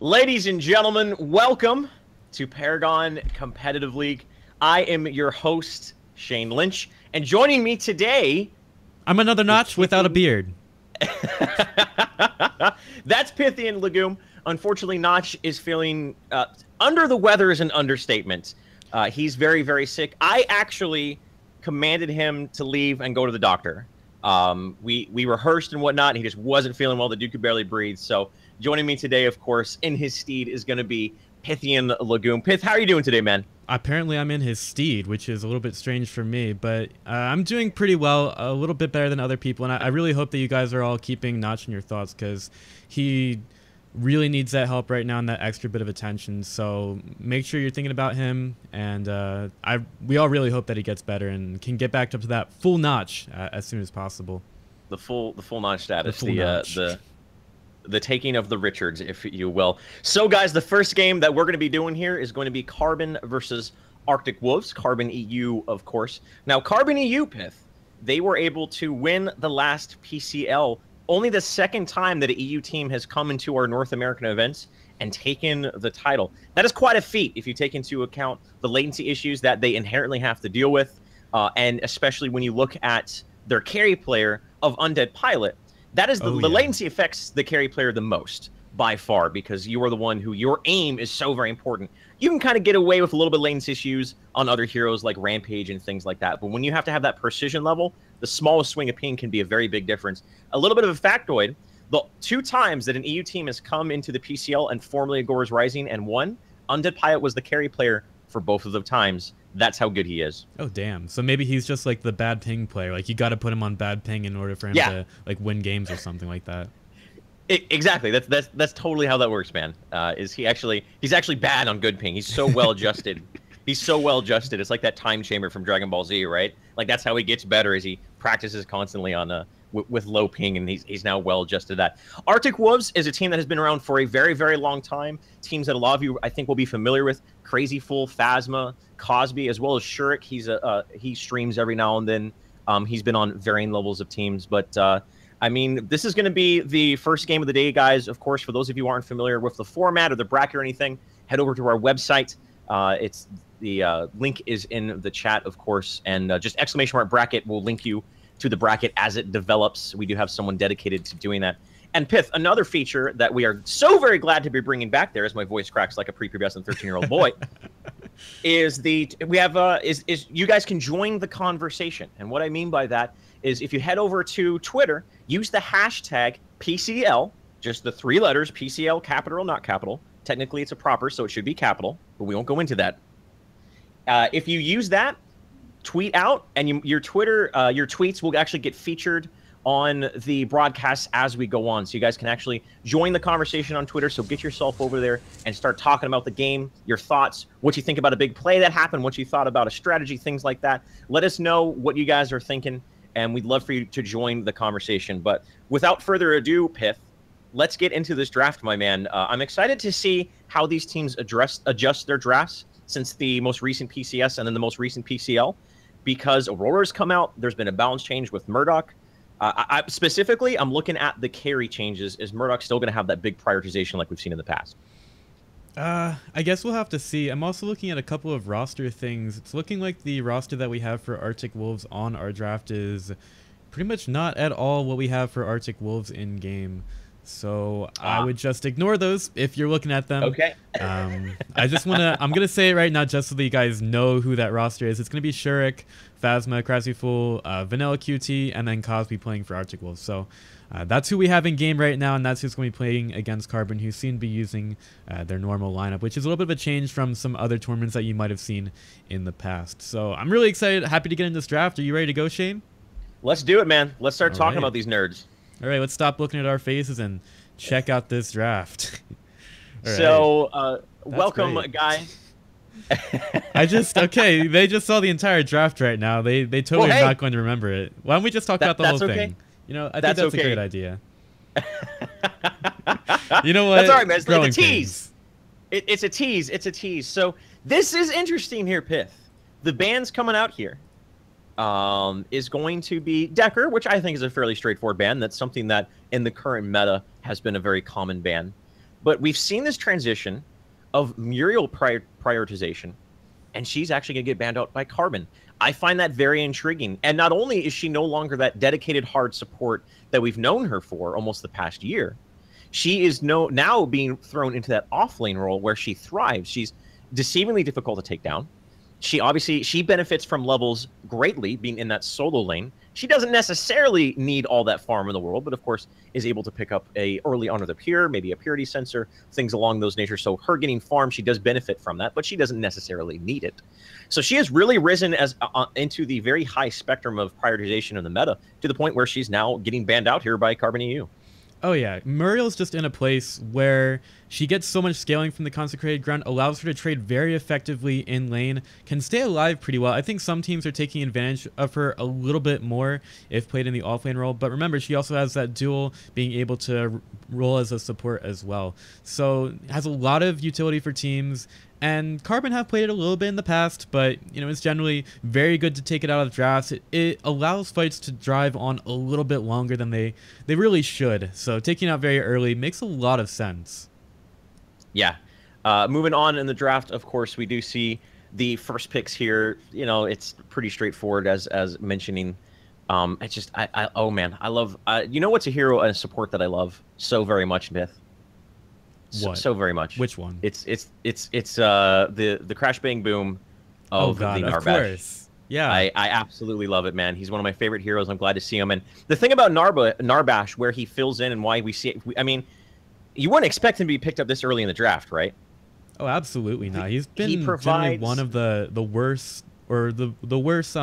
Ladies and gentlemen, welcome to Paragon Competitive League. I am your host, Shane Lynch, and joining me today... I'm another Notch without a beard. That's Pythian Legume. Unfortunately, Notch is feeling under the weather is an understatement. He's very, very sick. I actually commanded him to leave and go to the doctor. We rehearsed and whatnot, and he just wasn't feeling well. The dude could barely breathe. So joining me today, of course, in his steed is going to be Pythian Legume. Pith, how are you doing today, man? Apparently, I'm in his steed, which is a little bit strange for me, but I'm doing pretty well, a little bit better than other people, and I really hope that you guys are all keeping Notch in your thoughts, because he really needs that help right now and that extra bit of attention. So make sure you're thinking about him, and we all really hope that he gets better and can get back up to that full Notch as soon as possible. The full Notch status, the taking of the Richards, if you will. So, guys, the first game that we're going to be doing here is going to be Carbon versus Arctic Wolves. Carbon EU, of course. Now, Carbon EU, Pith, they were able to win the last PCL. Only the second time that an EU team has come into our North American events and taken the title. That is quite a feat if you take into account the latency issues that they inherently have to deal with, and especially when you look at their carry player of Undead Pilot. That is the latency affects the carry player the most by far, because you are the one who your aim is so very important. You can kind of get away with a little bit of latency issues on other heroes like Rampage and things like that. But when you have to have that precision level, the smallest swing of ping can be a very big difference. A little bit of a factoid, the 2 times that an EU team has come into the PCL and formerly Agor's Rising and won, Undead Pilot was the carry player for both of the times. That's how good he is. Oh, damn. So maybe he's just like the bad ping player. Like, you got to put him on bad ping in order for him to like win games or something like that. Exactly. That's totally how that works, man. He's actually bad on good ping. He's so well adjusted. He's so well adjusted. It's like that time chamber from Dragon Ball Z, right? Like, that's how he gets better, as he practices constantly on with low ping, and he's now well adjusted to that. Arctic Wolves is a team that has been around for a very, very long time. Teams that a lot of you, I think, will be familiar with: Crazy Fool, Phasma, Cosby, as well as Shurik. He streams every now and then. He's been on varying levels of teams, but I mean, this is going to be the first game of the day, guys. Of course, for those of you who aren't familiar with the format or the bracket or anything, head over to our website. It's the link is in the chat, of course, and just !bracket will link you to the bracket as it develops. We do have someone dedicated to doing that. And Pith, another feature that we are so very glad to be bringing back there, as my voice cracks like a prepubescent 13-year-old boy, is you guys can join the conversation. And what I mean by that is, if you head over to Twitter, use the hashtag PCL, just the 3 letters, PCL, capital or not capital. Technically, it's a proper, so it should be capital, but we won't go into that. If you use that, tweet out, and your tweets will actually get featured on the broadcast as we go on. So you guys can actually join the conversation on Twitter. So get yourself over there and start talking about the game, your thoughts, what you think about a big play that happened, what you thought about a strategy, things like that. Let us know what you guys are thinking, and we'd love for you to join the conversation. But without further ado, Pith, let's get into this draft, my man. I'm excited to see how these teams adjust their drafts since the most recent PCS and then the most recent PCL, because Aurora's come out. There's been a balance change with Murdoch. Specifically, I'm looking at the carry changes. Is Murdoch still going to have that big prioritization like we've seen in the past? I guess we'll have to see. I'm also looking at a couple of roster things. It's looking like the roster that we have for Arctic Wolves on our draft is pretty much not at all what we have for Arctic Wolves in game. So I would just ignore those if you're looking at them. Okay. I'm going to say it right now just so that you guys know who that roster is. It's going to be Shurik, Phasma, Crazy Fool, Vanilla QT, and then Cosby playing for Arctic Wolves. So that's who we have in game right now, and that's who's going to be playing against Carbon, who seem to be using their normal lineup, which is a little bit of a change from some other tournaments that you might have seen in the past. So I'm really excited, happy to get in this draft. Are you ready to go, Shane? Let's do it, man. Let's start talking about these nerds. All right, let's stop looking at our faces and check out this draft. So, welcome, guys. They just saw the entire draft right now. They totally are not going to remember it. Why don't we just talk about the whole thing? You know, I think that's a great idea. You know what? That's all right, man. It's like a tease. It's a tease. It's a tease. So this is interesting here, Pith. The band's coming out here. Is going to be Decker, which I think is a fairly straightforward ban. That's something that in the current meta has been a very common ban. But we've seen this transition of Muriel prioritization, and she's actually going to get banned out by Carbon. I find that very intriguing. And not only is she no longer that dedicated hard support that we've known her for almost the past year, she is now being thrown into that off-lane role where she thrives. She's deceivingly difficult to take down. She benefits from levels greatly, being in that solo lane. She doesn't necessarily need all that farm in the world, but of course is able to pick up a early Honor the Pure, maybe a Purity Sensor, things along those nature. So her getting farm, she does benefit from that, but she doesn't necessarily need it. So she has really risen as into the very high spectrum of prioritization in the meta, to the point where she's now getting banned out here by Carbon EU. Oh yeah, Muriel's just in a place where she gets so much scaling from the Consecrated Ground, allows her to trade very effectively in lane, can stay alive pretty well. I think some teams are taking advantage of her a little bit more if played in the offlane role, but remember, she also has that dual being able to roll as a support as well. So has a lot of utility for teams. And Carbon have played it a little bit in the past, but it's generally very good to take it out of drafts. It allows fights to drive on a little bit longer than they really should. So taking it out very early makes a lot of sense. Yeah. Moving on in the draft, of course, we do see the first picks here. It's pretty straightforward as mentioning. Oh man, I love. What's a hero and a support that I love so very much, Myth? What? So very much. Which one? It's the Crash Bang Boom of the Narbash. Of course. Yeah. I absolutely love it, man. He's one of my favorite heroes. I'm glad to see him. And the thing about Narbash, where he fills in and why we see it, I mean, you wouldn't expect him to be picked up this early in the draft, right? Oh, absolutely not. He's been generally one of the worst, or the worst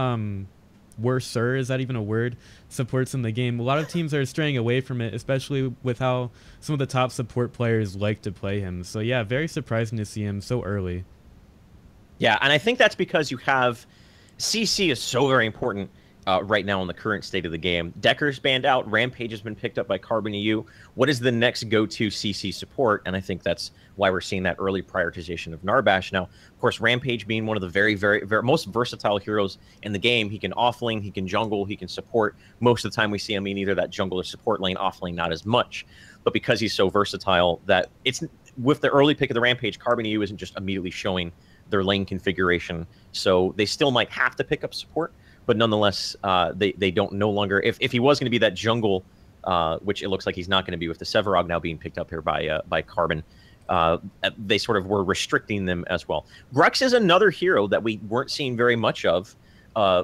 worser, is that even a word, supports in the game. A lot of teams are straying away from it, especially with how some of the top support players like to play him. So yeah, very surprising to see him so early. Yeah, and I think that's because you have CC is so very important right now in the current state of the game. Decker's banned out. Rampage has been picked up by Carbon EU. What is the next go-to CC support? And I think that's why we're seeing that early prioritization of Narbash. Now, of course, Rampage being one of the very, very, very most versatile heroes in the game. He can offlane, he can jungle, he can support. Most of the time we see him in either that jungle or support lane, offlane not as much. But because he's so versatile, that it's with the early pick of the Rampage, Carbon EU isn't just immediately showing their lane configuration. So they still might have to pick up support, but nonetheless, they don't no longer. If he was going to be that jungle, which it looks like he's not going to be with the Sevarog now being picked up here by Carbon, they sort of were restricting them as well. Grux is another hero that we weren't seeing very much of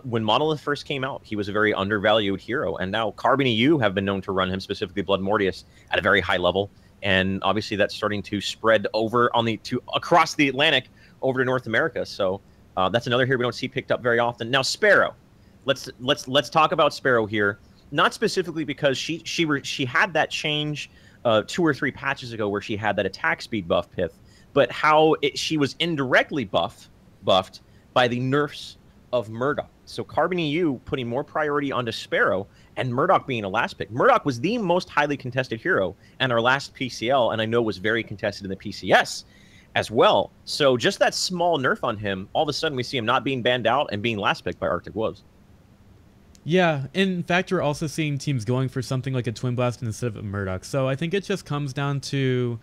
when Monolith first came out. He was a very undervalued hero, and now Carbon EU have been known to run him, specifically Blood Mortius, at a very high level, and obviously that's starting to spread over across the Atlantic over to North America. So that's another hero we don't see picked up very often. Now Sparrow. Let's talk about Sparrow here. Not specifically because she had that change 2 or 3 patches ago where she had that attack speed buff, Pith, but how she was indirectly buffed by the nerfs of Murdoch. So Carbon EU putting more priority onto Sparrow, and Murdoch being a last pick. Murdoch was the most highly contested hero and our last PCL, and I know was very contested in the PCS as well. So just that small nerf on him, all of a sudden we see him not being banned out and being last picked by Arctic Wolves. Yeah, in fact, we're also seeing teams going for something like a Twin Blast instead of a Murdoch. So I think it just comes down to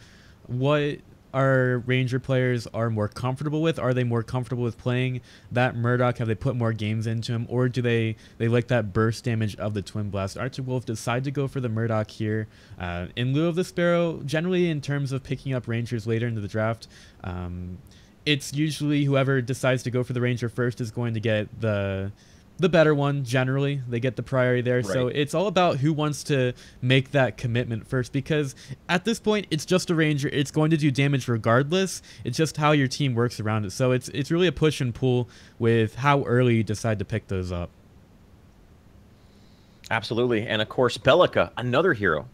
what our Ranger players are more comfortable with. Are they more comfortable with playing that Murdoch? Have they put more games into him? Or do they like that burst damage of the Twin Blast? Arctic Wolf decide to go for the Murdoch here in lieu of the Sparrow. Generally, in terms of picking up Rangers later into the draft, it's usually whoever decides to go for the Ranger first is going to get the better one. Generally they get the priority there. Right. So it's all about who wants to make that commitment first, because at this point it's just a Ranger. It's going to do damage regardless. It's just how your team works around it. So it's really a push and pull with how early you decide to pick those up. Absolutely. And of course Bellica, another hero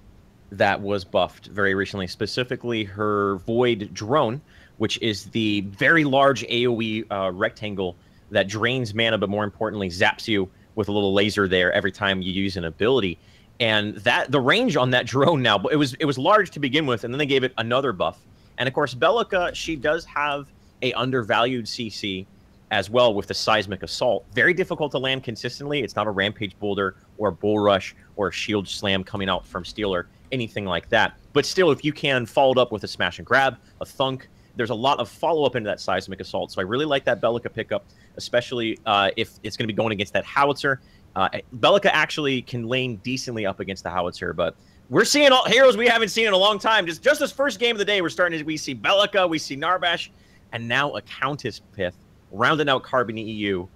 that was buffed very recently, specifically her Void Drone, which is the very large AoE rectangle that drains mana, but more importantly, zaps you with a little laser there every time you use an ability. And that the range on that drone now, it was large to begin with, and then they gave it another buff. And of course, Bellica, she does have a undervalued CC as well with the Seismic Assault. Very difficult to land consistently. It's not a Rampage Boulder or a Bull Rush or a Shield Slam coming out from Stealer. anything like that. But still, if you can follow it up with a smash and grab, a thunk, there's a lot of follow-up into that seismic assault. So I really like that Bellica pickup, especially if it's going to be going against that howitzer. Bellica actually can lane decently up against the howitzer, but we're seeing all heroes we haven't seen in a long time. Just this first game of the day, we see Bellica, we see Narbash, and now a Countess Pith rounding out Carbon EU.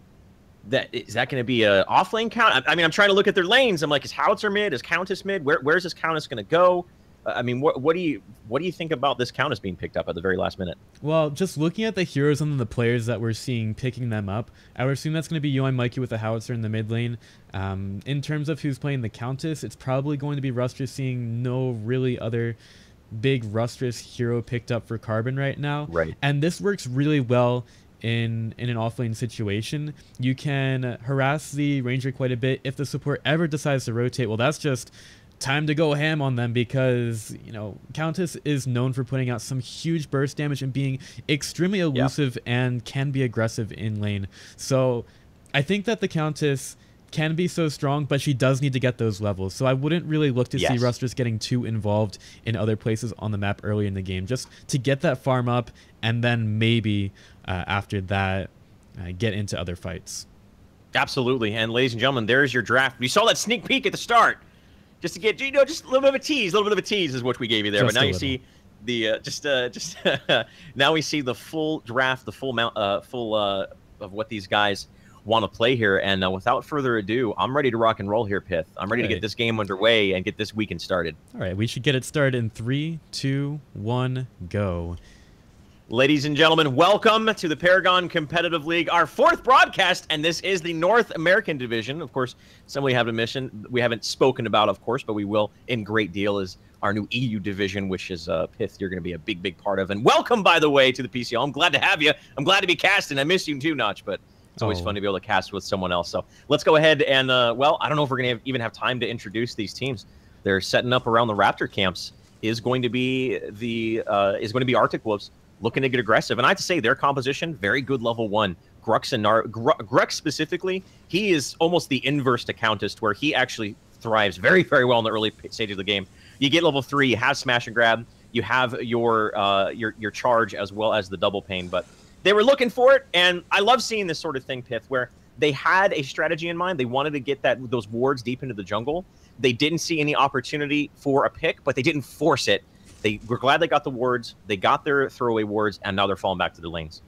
Is that going to be a off-lane count? I mean, I'm trying to look at their lanes. I'm like, is Howitzer mid? Is Countess mid? Where's this Countess going to go? I mean, what do you think about this Countess being picked up at the very last minute? Well, just looking at the heroes and the players that we're seeing picking them up, I would assume that's going to be Yoai Mikey with the Howitzer in the mid lane. In terms of who's playing the Countess, it's probably going to be Rustress, seeing no really other big Rustress hero picked up for Carbon right now. Right. And this works really well in an offlane situation. You can harass the Ranger quite a bit. If the support ever decides to rotate, well, that's just time to go ham on them, because, you know, Countess is known for putting out some huge burst damage and being extremely elusive and can be aggressive in lane. So I think that the Countess can be so strong, but she does need to get those levels. So I wouldn't really look to see Rustress getting too involved in other places on the map early in the game, just to get that farm up, and then maybe after that get into other fights. Absolutely. And ladies and gentlemen, there's your draft. You saw that sneak peek at the start, just to get, you know, just a little bit of a tease. A little bit of a tease is what we gave you there. Just but now you see the now we see the full draft, the full amount, of what these guys want to play here. And without further ado, I'm ready to rock and roll here, Pith. I'm ready to get this game underway and get this weekend started. All right, we should get it started in 3, 2, 1, go. Ladies and gentlemen, welcome to the Paragon Competitive League, our 4th broadcast, and this is the North American division. Of course, some we have a mission we haven't spoken about, of course, but we will in great deal, is our new EU division, which is Pith, you're going to be a big part of. And welcome, by the way, to the PCL. I'm glad to have you. I'm glad to be casting. I miss you too, Notch, but it's always fun to be able to cast with someone else. So let's go ahead and, well, I don't know if we're going to even have time to introduce these teams. They're setting up around the Raptor camps. Is going to be Arctic Wolves, looking to get aggressive. And I have to say, their composition, very good level 1. Grux and Grux specifically, he is almost the inverse to Countess, where he actually thrives very well in the early stage of the game. You get level 3, you have smash and grab, you have your charge as well as the double pain. But they were looking for it, and I love seeing this sort of thing, Pith, where they had a strategy in mind. They wanted to get those wards deep into the jungle. They didn't see any opportunity for a pick, but they didn't force it. They were glad they got the wards, they got their throwaway wards, and now they're falling back to their lanes.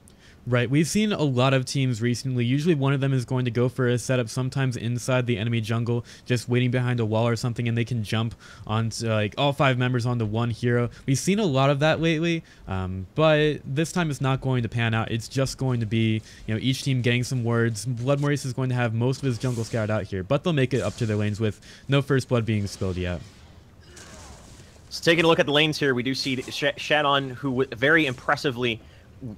Right, we've seen a lot of teams recently. Usually one of them is going to go for a setup, sometimes inside the enemy jungle, just waiting behind a wall or something, and they can jump onto like all 5 members onto one hero. We've seen a lot of that lately, but this time it's not going to pan out. It's just going to be, you know, each team getting some wards. Blood Maurice is going to have most of his jungle scouted out here, but they'll make it up to their lanes with no first blood being spilled yet. So taking a look at the lanes here, we do see Shadon, who very impressively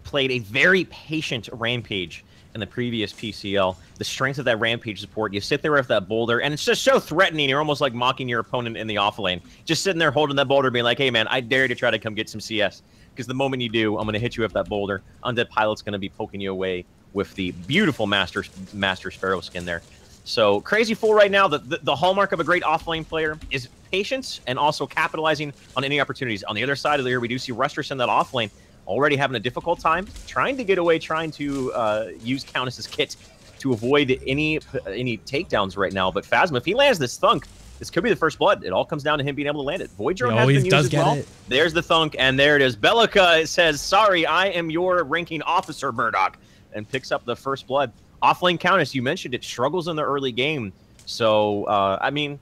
played a very patient Rampage in the previous PCL. The strength of that Rampage support, you sit there with that boulder, and it's just so threatening. You're almost like mocking your opponent in the off lane. Just sitting there holding that boulder, being like, hey man, I dare you to try to come get some CS. Because the moment you do, I'm going to hit you with that boulder. Undead Pilot's going to be poking you away with the beautiful Master Sparrow skin there. So Crazy Fool right now, the hallmark of a great offlane player is patience and also capitalizing on any opportunities. On the other side of the year, we do see Rustress in that offlane already having a difficult time, trying to get away, trying to use Countess's kit to avoid any takedowns right now. But Phasma, if he lands this thunk, this could be the first blood. It all comes down to him being able to land it. Void Drone has been used as well. There's the thunk, and there it is. Bellica says, sorry, I am your ranking officer, Murdoch, and picks up the first blood. Offlane Countess, you mentioned it, struggles in the early game. So, I mean,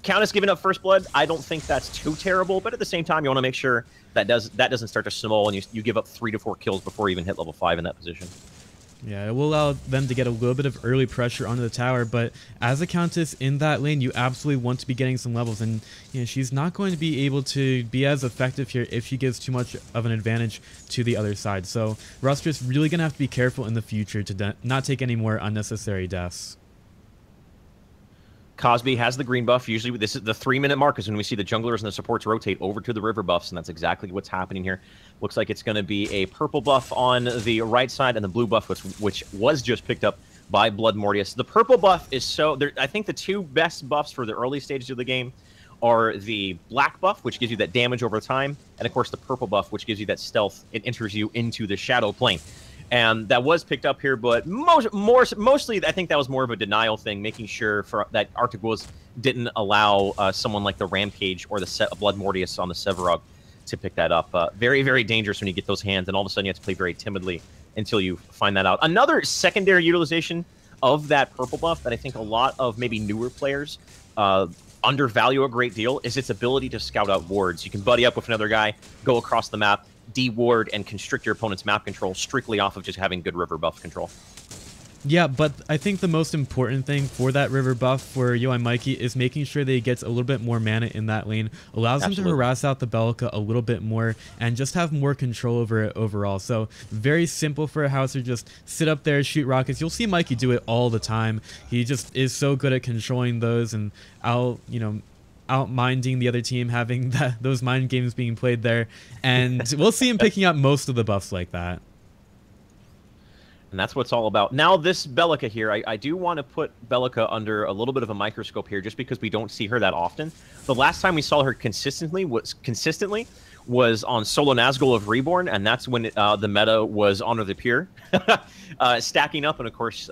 Countess giving up first blood, I don't think that's too terrible, but at the same time, you want to make sure that doesn't start to snowball and you give up 3 to 4 kills before you even hit level 5 in that position. Yeah, it will allow them to get a little bit of early pressure onto the tower, but as a Countess in that lane, you absolutely want to be getting some levels, and you know, she's not going to be able to be as effective here if she gives too much of an advantage to the other side. So Rustress really going to have to be careful in the future to not take any more unnecessary deaths. Cosby has the green buff. Usually this is the 3-minute mark is when we see the junglers and the supports rotate over to the river buffs, and that's exactly what's happening here. Looks like it's going to be a purple buff on the right side and the blue buff, which was just picked up by Blood Mortius. The purple buff is I think the 2 best buffs for the early stages of the game are the black buff, which gives you that damage over time, and of course the purple buff, which gives you that stealth. It enters you into the shadow plane. And that was picked up here, but mostly I think that was more of a denial thing, making sure that Arctic Wolves didn't allow someone like the Rampage or the Blood Mortius on the Sevarog to pick that up. Very, very dangerous when you get those hands, and all of a sudden you have to play very timidly until you find that out. Another secondary utilization of that purple buff that I think a lot of maybe newer players undervalue a great deal is its ability to scout out wards. You can buddy up with another guy, go across the map, de-ward, and constrict your opponent's map control strictly off of just having good river buff control. Yeah, but I think the most important thing for that river buff for UI Mikey is making sure that he gets a little bit more mana in that lane, allows him to harass out the Belka a little bit more, and just have more control over it overall. So very simple for a Hauser, just sit up there, shoot rockets. You'll see Mikey do it all the time. He just is so good at controlling those and out-minding the other team, having those mind games being played there. And we'll see him picking up most of the buffs like that. And that's what it's all about. Now, this Belka here, I do want to put Belka under a little bit of a microscope here, just because we don't see her that often. The last time we saw her consistently was on Solo Nazgul of Reborn, and that's when the meta was Honor the Pure stacking up. And of course,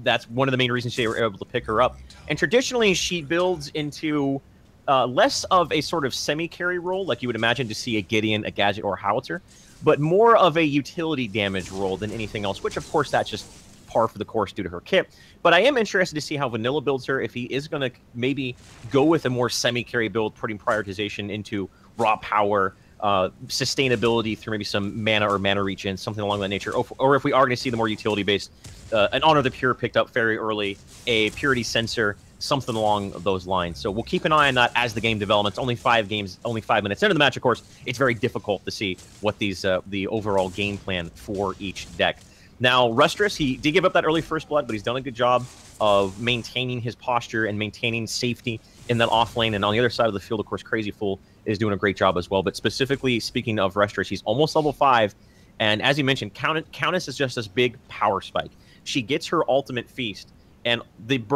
that's one of the main reasons they were able to pick her up. And traditionally, she builds into less of a sort of semi-carry role, like you would imagine to see a Gideon, a Gadget, or a Howitzer, but more of a utility damage role than anything else, which of course that's just par for the course due to her kit. But I am interested to see how Vanilla builds her, if he is going to maybe go with a more semi-carry build, putting prioritization into raw power, sustainability through maybe some mana or mana regen, something along that nature, or if we are going to see the more utility-based, an Honor the Pure picked up very early, a Purity Sensor, something along those lines. So we'll keep an eye on that as the game develops. Only 5 minutes into the match, of course. It's very difficult to see what the overall game plan for each deck. Now, Rustress, he did give up that early first blood, but he's done a good job of maintaining his posture and maintaining safety in that off lane. And on the other side of the field, of course, Crazy Fool is doing a great job as well. But specifically speaking of Rustress, he's almost level 5. And as you mentioned, Countess is just this big power spike. She gets her ultimate feast, and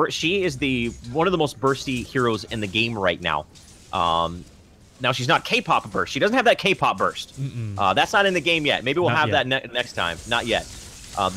she is one of the most bursty heroes in the game right now. Now, she's not K-pop burst. She doesn't have that K-pop burst. That's not in the game yet. Maybe we'll have that next time. Not yet.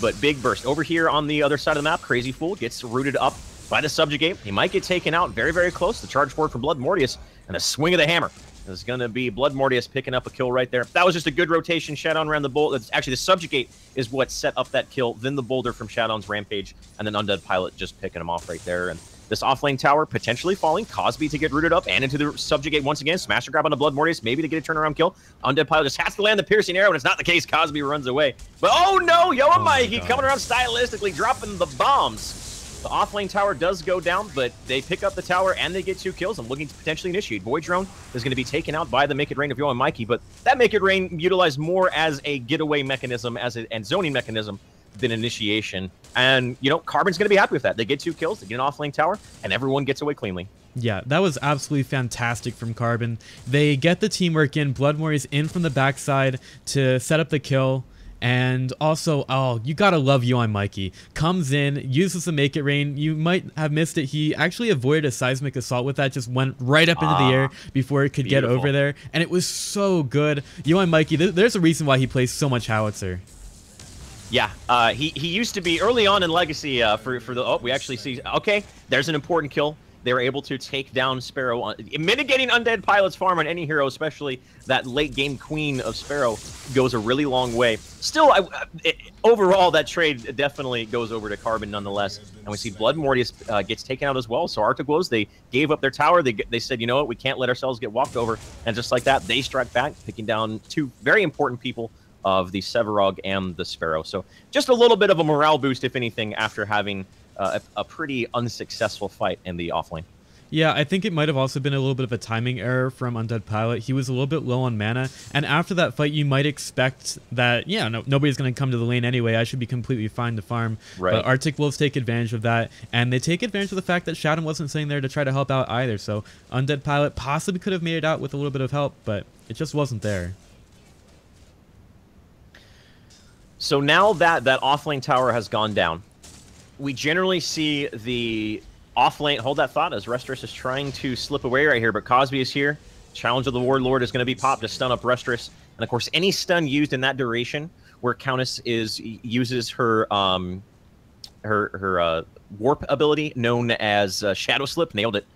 But big burst. Over here on the other side of the map, Crazy Fool gets rooted up by the Subjugate. He might get taken out very, very close. The charge forward from Blood Mortius, and a swing of the hammer. There's going to be Blood Mortius picking up a kill right there. That was just a good rotation. Shadowrun around the boulder. Actually, the Subjugate is what set up that kill. Then the boulder from Shadowrun's Rampage, and then Undead Pilot just picking him off right there. And this offlane tower potentially falling. Cosby to get rooted up and into the Subjugate once again. Smash grab on the Blood Mortius, maybe to get a turnaround kill. Undead Pilot just has to land the piercing arrow, and it's not the case. Cosby runs away. But oh no, Yo and Mikey coming around stylistically, dropping the bombs. The offlane tower does go down, but they pick up the tower and they get 2 kills. I'm looking to potentially initiate. Void Drone is going to be taken out by the Make It Rain of Yo and Mikey, but that Make It Rain utilized more as a getaway mechanism and zoning mechanism than initiation. And, Carbon's going to be happy with that. They get 2 kills, they get an offlane tower, and everyone gets away cleanly. Yeah, that was absolutely fantastic from Carbon. They get the teamwork in. Blood Mortius in from the backside to set up the kill. And also, you gotta love UI Mikey. Comes in, uses the Make It Rain. You might have missed it. He actually avoided a seismic assault with that, just went right up into the air before it could get over there. And it was so good. UI Mikey, there's a reason why he plays so much Howitzer. Yeah, he used to be early on in Legacy we actually see, okay, there's an important kill. They were able to take down Sparrow. Mitigating Undead Pilot's farm on any hero, especially that late-game queen of Sparrow, goes a really long way. Still, overall, that trade definitely goes over to Carbon nonetheless. And we see Blood Mortius gets taken out as well. So Arctic Wolves, they gave up their tower. They said, you know what, we can't let ourselves get walked over. And just like that, they strike back, picking down 2 very important people of the Sevarog and the Sparrow. So just a little bit of a morale boost, if anything, after having a pretty unsuccessful fight in the offlane. Yeah, I think it might have also been a little bit of a timing error from Undead Pilot. He was a little bit low on mana, and after that fight, you might expect that, nobody's going to come to the lane anyway. I should be completely fine to farm. Right. But Arctic Wolves take advantage of that, and they take advantage of the fact that Shadow wasn't sitting there to try to help out either. So Undead Pilot possibly could have made it out with a little bit of help, but it just wasn't there. So now that offlane tower has gone down, we generally see the Off lane, hold that thought, as Restress is trying to slip away right here, but Cosby is here. Challenge of the Warlord is going to be popped to stun up Restress. And of course, any stun used in that duration where Countess uses her warp ability known as Shadow Slip, nailed it,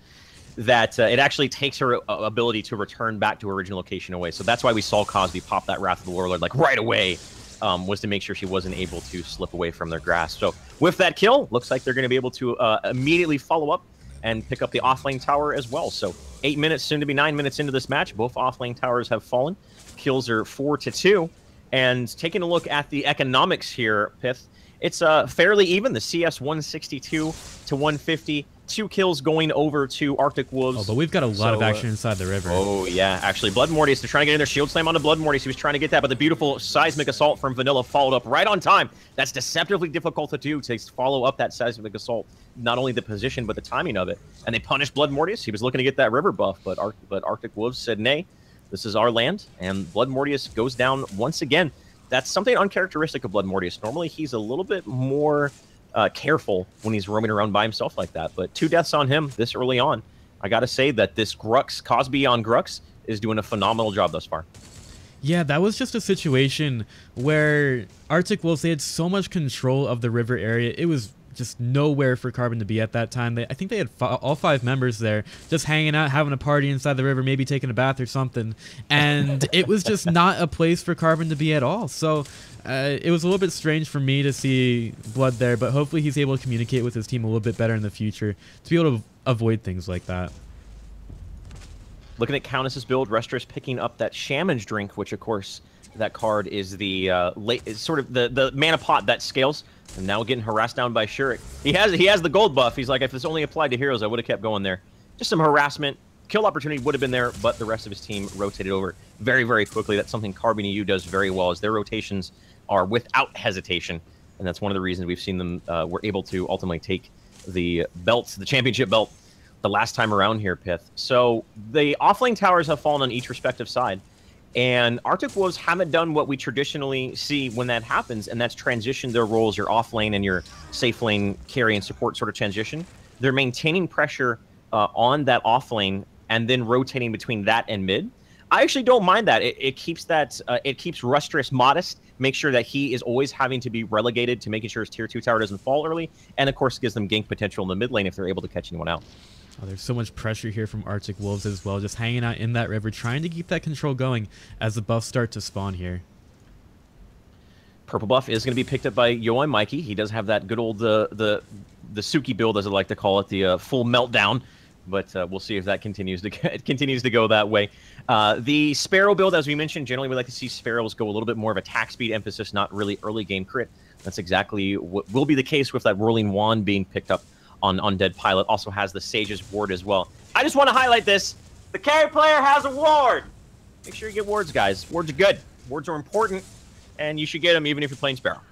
that it actually takes her ability to return back to her original location away. So that's why we saw Cosby pop that Wrath of the Warlord like right away, was to make sure she wasn't able to slip away from their grasp. So with that kill, looks like they're going to be able to immediately follow up and pick up the offlane tower as well. So 8 minutes, soon to be 9 minutes into this match, both offlane towers have fallen. Kills are 4-2. And taking a look at the economics here, Pith, it's fairly even. The CS 162 to 150. 2 kills going over to Arctic Wolves. Oh, but we've got a lot of action inside the river. Oh, yeah. Actually, Blood Mortius, they're trying to get in their shield slam onto Blood Mortius. He was trying to get that, but the beautiful seismic assault from Vanilla followed up right on time. That's deceptively difficult to do, to follow up that seismic assault. Not only the position, but the timing of it. And they punished Blood Mortius. He was looking to get that river buff, but Arctic Wolves said, nay, this is our land. And Blood Mortius goes down once again. That's something uncharacteristic of Blood Mortius. Normally, he's a little bit more careful when he's roaming around by himself like that. But 2 deaths on him this early on. I got to say that this Grux, Cosby on Grux, is doing a phenomenal job thus far. Yeah, that was just a situation where Arctic Wolves, they had so much control of the river area. It was just nowhere for Carbon to be at that time. I think they had all 5 members there just hanging out, having a party inside the river, maybe taking a bath or something. And it was just not a place for Carbon to be at all. So it was a little bit strange for me to see Blood there, but hopefully he's able to communicate with his team a little bit better in the future to be able to avoid things like that. Looking at Countess's build, Restress picking up that Shaman's Drink, which of course that card is the sort of the mana pot that scales. And now getting harassed down by Shurik. He has the gold buff. He's like, if this only applied to heroes, I would have kept going there. Just some harassment. Kill opportunity would have been there, but the rest of his team rotated over very, very quickly. That's something Carbon EU does very well, is their rotations are without hesitation. And that's one of the reasons we've seen them were able to ultimately take the belts, the championship belt, the last time around here, Pith. So the offlane towers have fallen on each respective side. And Arctic Wolves haven't done what we traditionally see when that happens, and that's transition their roles, your off lane and your safe lane carry and support sort of transition. They're maintaining pressure on that off lane and then rotating between that and mid. I actually don't mind that. It keeps that it keeps Restress modest, make sure that he is always having to be relegated to making sure his tier 2 tower doesn't fall early, and of course gives them gank potential in the mid lane if they're able to catch anyone out. Oh, there's so much pressure here from Arctic Wolves as well, just hanging out in that river, trying to keep that control going as the buffs start to spawn here. Purple buff is going to be picked up by Yoai Mikey. He does have that good old the Suki build, as I like to call it, the full meltdown. But we'll see if that continues to go that way. The Sparrow build, as we mentioned, generally we like to see Sparrows go a little bit more of attack speed emphasis, not really early game crit. That's exactly what will be the case with that Whirling Wand being picked up on Undead Pilot. Also has the Sage's Ward as well. I just want to highlight this. The carry player has a ward. Make sure you get wards, guys. Wards are good. Wards are important, and you should get them even if you're playing Sparrow.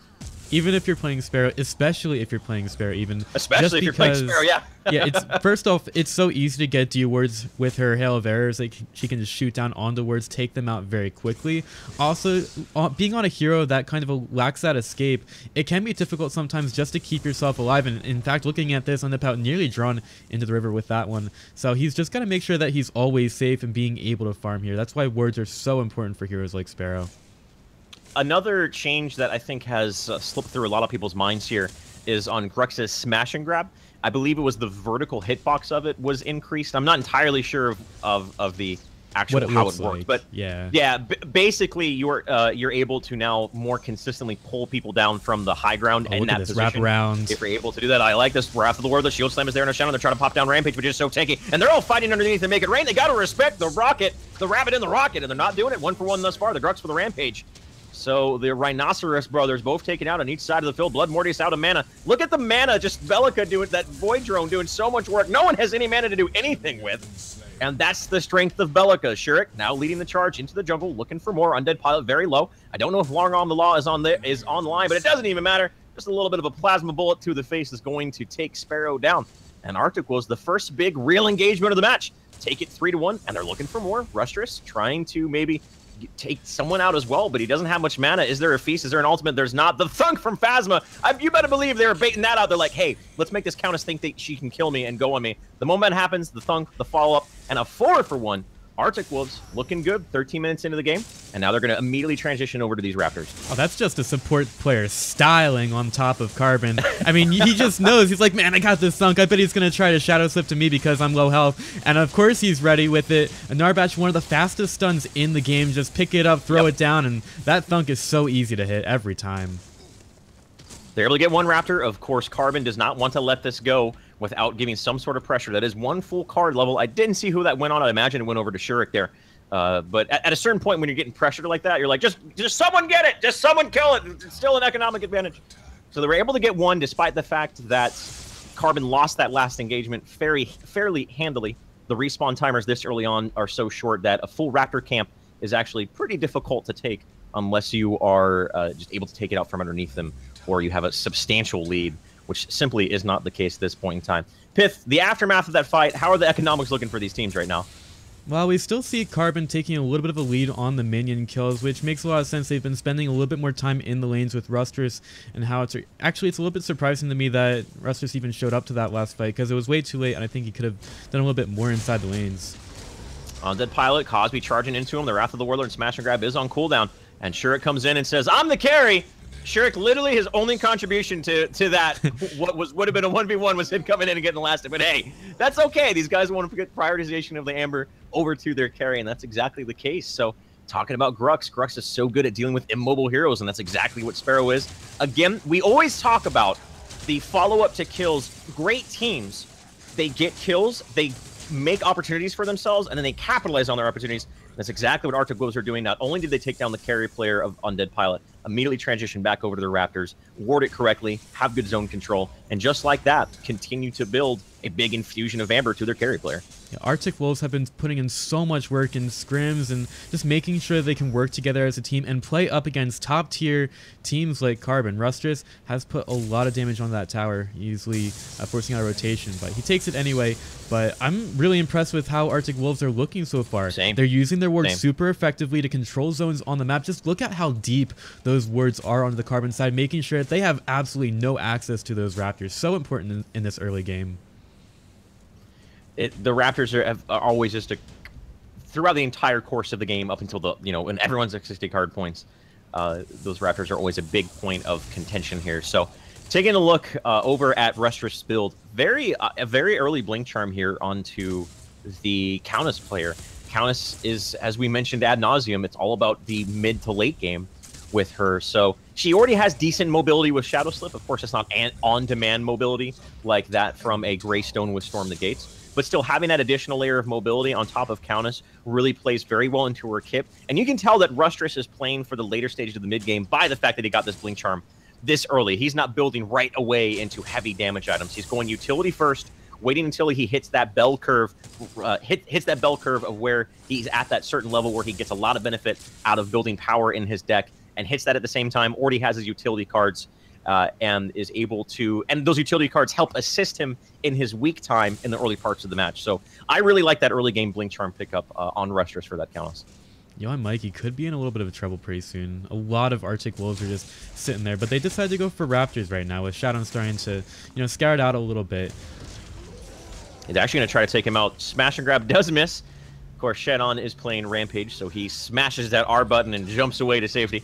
Even if you're playing Sparrow, especially if you're playing Sparrow, even. Especially if you're playing Sparrow, yeah. Yeah, first off, it's so easy to get D wards with her Hail of Errors. Like, she can just shoot down on the wards, take them out very quickly. Also, being on a hero that kind of lacks that escape, it can be difficult sometimes just to keep yourself alive. And in fact, looking at this, Undepout nearly drawn into the river with that one. So he's just got to make sure that he's always safe and being able to farm here. That's why wards are so important for heroes like Sparrow. Another change that I think has slipped through a lot of people's minds here is on Grux's Smash and Grab. I believe it was the vertical hitbox of it was increased. I'm not entirely sure of the actual how it works, like. But yeah, basically you're able to now more consistently pull people down from the high ground in that position. Wrap around. If you're able to do that, I like this. Wrath of the World, the Shield Slam is there in a shadow. They're trying to pop down Rampage, which is so tanky, and they're all fighting underneath to make it rain. They got to respect the rocket, the rabbit in the rocket, and they're not doing it 1-for-1 thus far. The Grux for the Rampage. So the Rhinoceros brothers both taken out on each side of the field. Blood Mortius out of mana. Look at the mana, just Velika doing that Void Drone doing so much work. No one has any mana to do anything with. And that's the strength of Bellica. Shurik now leading the charge into the jungle, looking for more. Undead Pilot very low. I don't know if Long Arm the Law is online, but it doesn't even matter. Just a little bit of a plasma bullet to the face is going to take Sparrow down. And Arctic was the first big real engagement of the match. Take it 3-1, and they're looking for more. Restress trying to maybe take someone out as well, but he doesn't have much mana. Is there a feast? Is there an ultimate? There's not. The Thunk from Phasma. You better believe they were baiting that out. They're like, hey, let's make this Countess think that she can kill me and go on me. The moment happens, the Thunk, the follow-up, and a 4-for-1. Arctic Wolves looking good 13 minutes into the game, and now they're going to immediately transition over to these Raptors. Oh, that's just a support player styling on top of Carbon. I mean, he just knows. He's like, man, I got this Thunk. I bet he's going to try to Shadow Slip to me because I'm low health. And of course he's ready with it. And Narbatch, one of the fastest stuns in the game. Just pick it up, throw it down, and that Thunk is so easy to hit every time. They're able to get one Raptor. Of course, Carbon does not want to let this go without giving some sort of pressure. That is one full card level. I didn't see who that went on. I imagine it went over to Shurik there. But at a certain point when you're getting pressured like that, you're like, just someone get it. Just someone kill it. It's still an economic advantage. So they were able to get one despite the fact that Carbon lost that last engagement fairly handily. The respawn timers this early on are so short that a full Raptor camp is actually pretty difficult to take unless you are just able to take it out from underneath them or you have a substantial lead, which simply is not the case at this point in time. Pith, the aftermath of that fight, how are the economics looking for these teams right now? Well, we still see Carbon taking a little bit of a lead on the minion kills, which makes a lot of sense. They've been spending a little bit more time in the lanes with Rustress and how it's... Actually, it's a little bit surprising to me that Rustress even showed up to that last fight because it was way too late, and I think he could have done a little bit more inside the lanes. Undead Pilot, Cosby charging into him. The Wrath of the Warlord and Smash and Grab is on cooldown, and Shurik comes in and says, I'm the carry! Shurik, literally his only contribution to that would have been a 1v1 was him coming in and getting the last hit. But hey, that's okay. These guys want to get prioritization of the Amber over to their carry, and that's exactly the case. So talking about Grux, Grux is so good at dealing with immobile heroes, and that's exactly what Sparrow is. Again, we always talk about the follow-up to kills. Great teams, they get kills, they make opportunities for themselves, and then they capitalize on their opportunities. That's exactly what Arctic Wolves are doing. Not only did they take down the carry player of Undead Pilot, immediately transition back over to the Raptors, ward it correctly, have good zone control, and just like that, continue to build a big infusion of Amber to their carry player. Yeah, Arctic Wolves have been putting in so much work in scrims and just making sure they can work together as a team and play up against top-tier teams like Carbon. Rustress has put a lot of damage on that tower, easily forcing out a rotation, but he takes it anyway. But I'm really impressed with how Arctic Wolves are looking so far. Same. They're using their wards super effectively to control zones on the map. Just look at how deep those wards are on the Carbon side, making sure that they have absolutely no access to those Raptors. So important in this early game. The Raptors are always just throughout the entire course of the game up until the, when everyone's at 60 card points, those Raptors are always a big point of contention here. So taking a look over at Rustress' build, a very early Blink Charm here onto the Countess player. Countess is, as we mentioned ad nauseum, it's all about the mid to late game with her. So she already has decent mobility with Shadow Slip. Of course, it's not on-demand mobility like that from a Greystone with Storm the Gates. But still, having that additional layer of mobility on top of Countess really plays very well into her kit. And you can tell that Rustress is playing for the later stages of the mid-game by the fact that he got this Blink Charm this early. He's not building right away into heavy damage items. He's going utility first, waiting until he hits that bell curve, hits that bell curve of where he's at that certain level where he gets a lot of benefit out of building power in his deck, and hits that at the same time, already has his utility cards, and is able to, and those utility cards help assist him in his weak time in the early parts of the match. So I really like that early game Blink Charm pickup on Rustress for that Countess. Yo, and Mikey could be in a little bit of trouble pretty soon. A lot of Arctic Wolves are just sitting there, but they decided to go for Raptors right now with Shadow starting to, scour it out a little bit. He's actually going to try to take him out. Smash and Grab does miss. Of course, Shadon is playing Rampage, so he smashes that R button and jumps away to safety.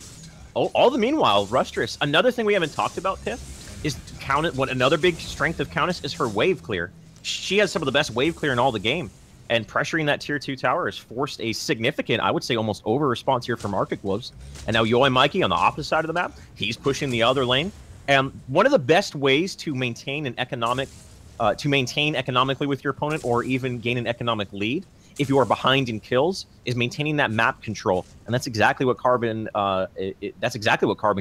Oh, all the meanwhile, Rustress. Another thing we haven't talked about, Piff, is another big strength of Countess is her wave clear. She has some of the best wave clear in all the game, and pressuring that tier 2 tower has forced a significant, I would say almost over response here from Arctic Wolves. And now Yo and Mikey on the opposite side of the map, he's pushing the other lane. And one of the best ways to maintain an economically with your opponent, or even gain an economic lead if you are behind in kills, is maintaining that map control. And that's exactly what Carbon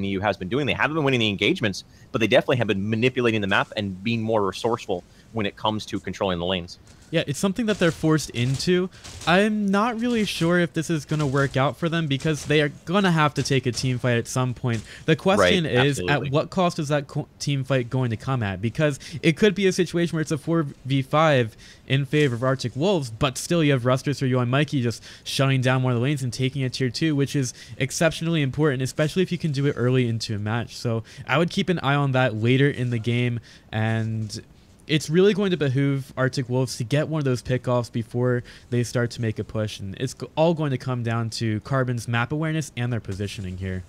EU has been doing. They haven't been winning the engagements, but they definitely have been manipulating the map and being more resourceful when it comes to controlling the lanes. Yeah, it's something that they're forced into. I'm not really sure if this is going to work out for them because they are going to have to take a team fight at some point. The question is, absolutely. at what cost is that team fight going to come at? Because it could be a situation where it's a 4v5 in favor of Arctic Wolves, but still you have Rustress or Yoimikey just shutting down one of the lanes and taking a tier 2, which is exceptionally important, especially if you can do it early into a match. So I would keep an eye on that later in the game, and it's really going to behoove Arctic Wolves to get one of those pickoffs before they start to make a push, and it's all going to come down to Carbon's map awareness and their positioning here.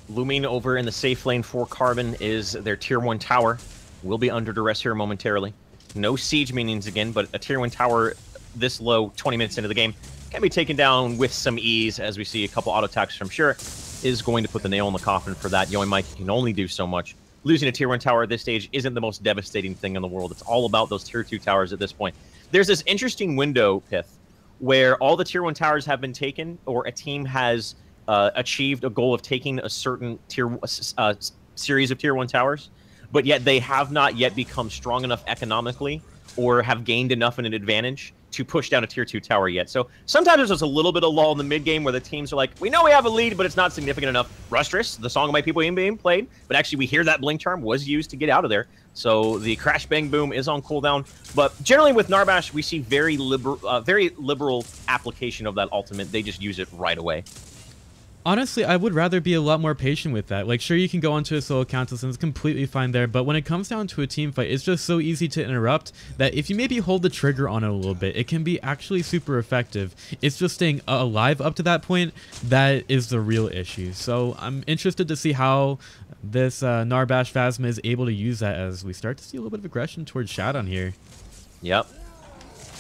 Looming over in the safe lane for Carbon is their tier 1 tower. Will be under duress here momentarily. No siege minions again, but a tier 1 tower this low 20 minutes into the game can be taken down with some ease, as we see a couple auto attacks from Shurik is going to put the nail in the coffin for that. Yoimikey can only do so much. Losing a tier 1 tower at this stage isn't the most devastating thing in the world. It's all about those tier 2 towers at this point. There's this interesting window, Pith, where all the tier 1 towers have been taken, or a team has achieved a goal of taking a certain series of tier 1 towers, but yet they have not yet become strong enough economically or have gained enough in an advantage to push down a tier 2 tower yet. So sometimes there's just a little bit of lull in the mid game where the teams are like, we know we have a lead, but it's not significant enough. Rustress, the song of my people being played, but actually we hear that blink charm was used to get out of there. So the crash bang boom is on cooldown. But generally with Narbash, we see very liberal application of that ultimate. They just use it right away. Honestly, I would rather be a lot more patient with that. Like, sure, you can go onto a solo contest and it's completely fine there, but when it comes down to a team fight, it's just so easy to interrupt that if you maybe hold the trigger on it a little bit, it can be actually super effective. It's just staying alive up to that point that is the real issue. So I'm interested to see how this Narbash Phasma is able to use that as we start to see a little bit of aggression towards Shadon here. Yep.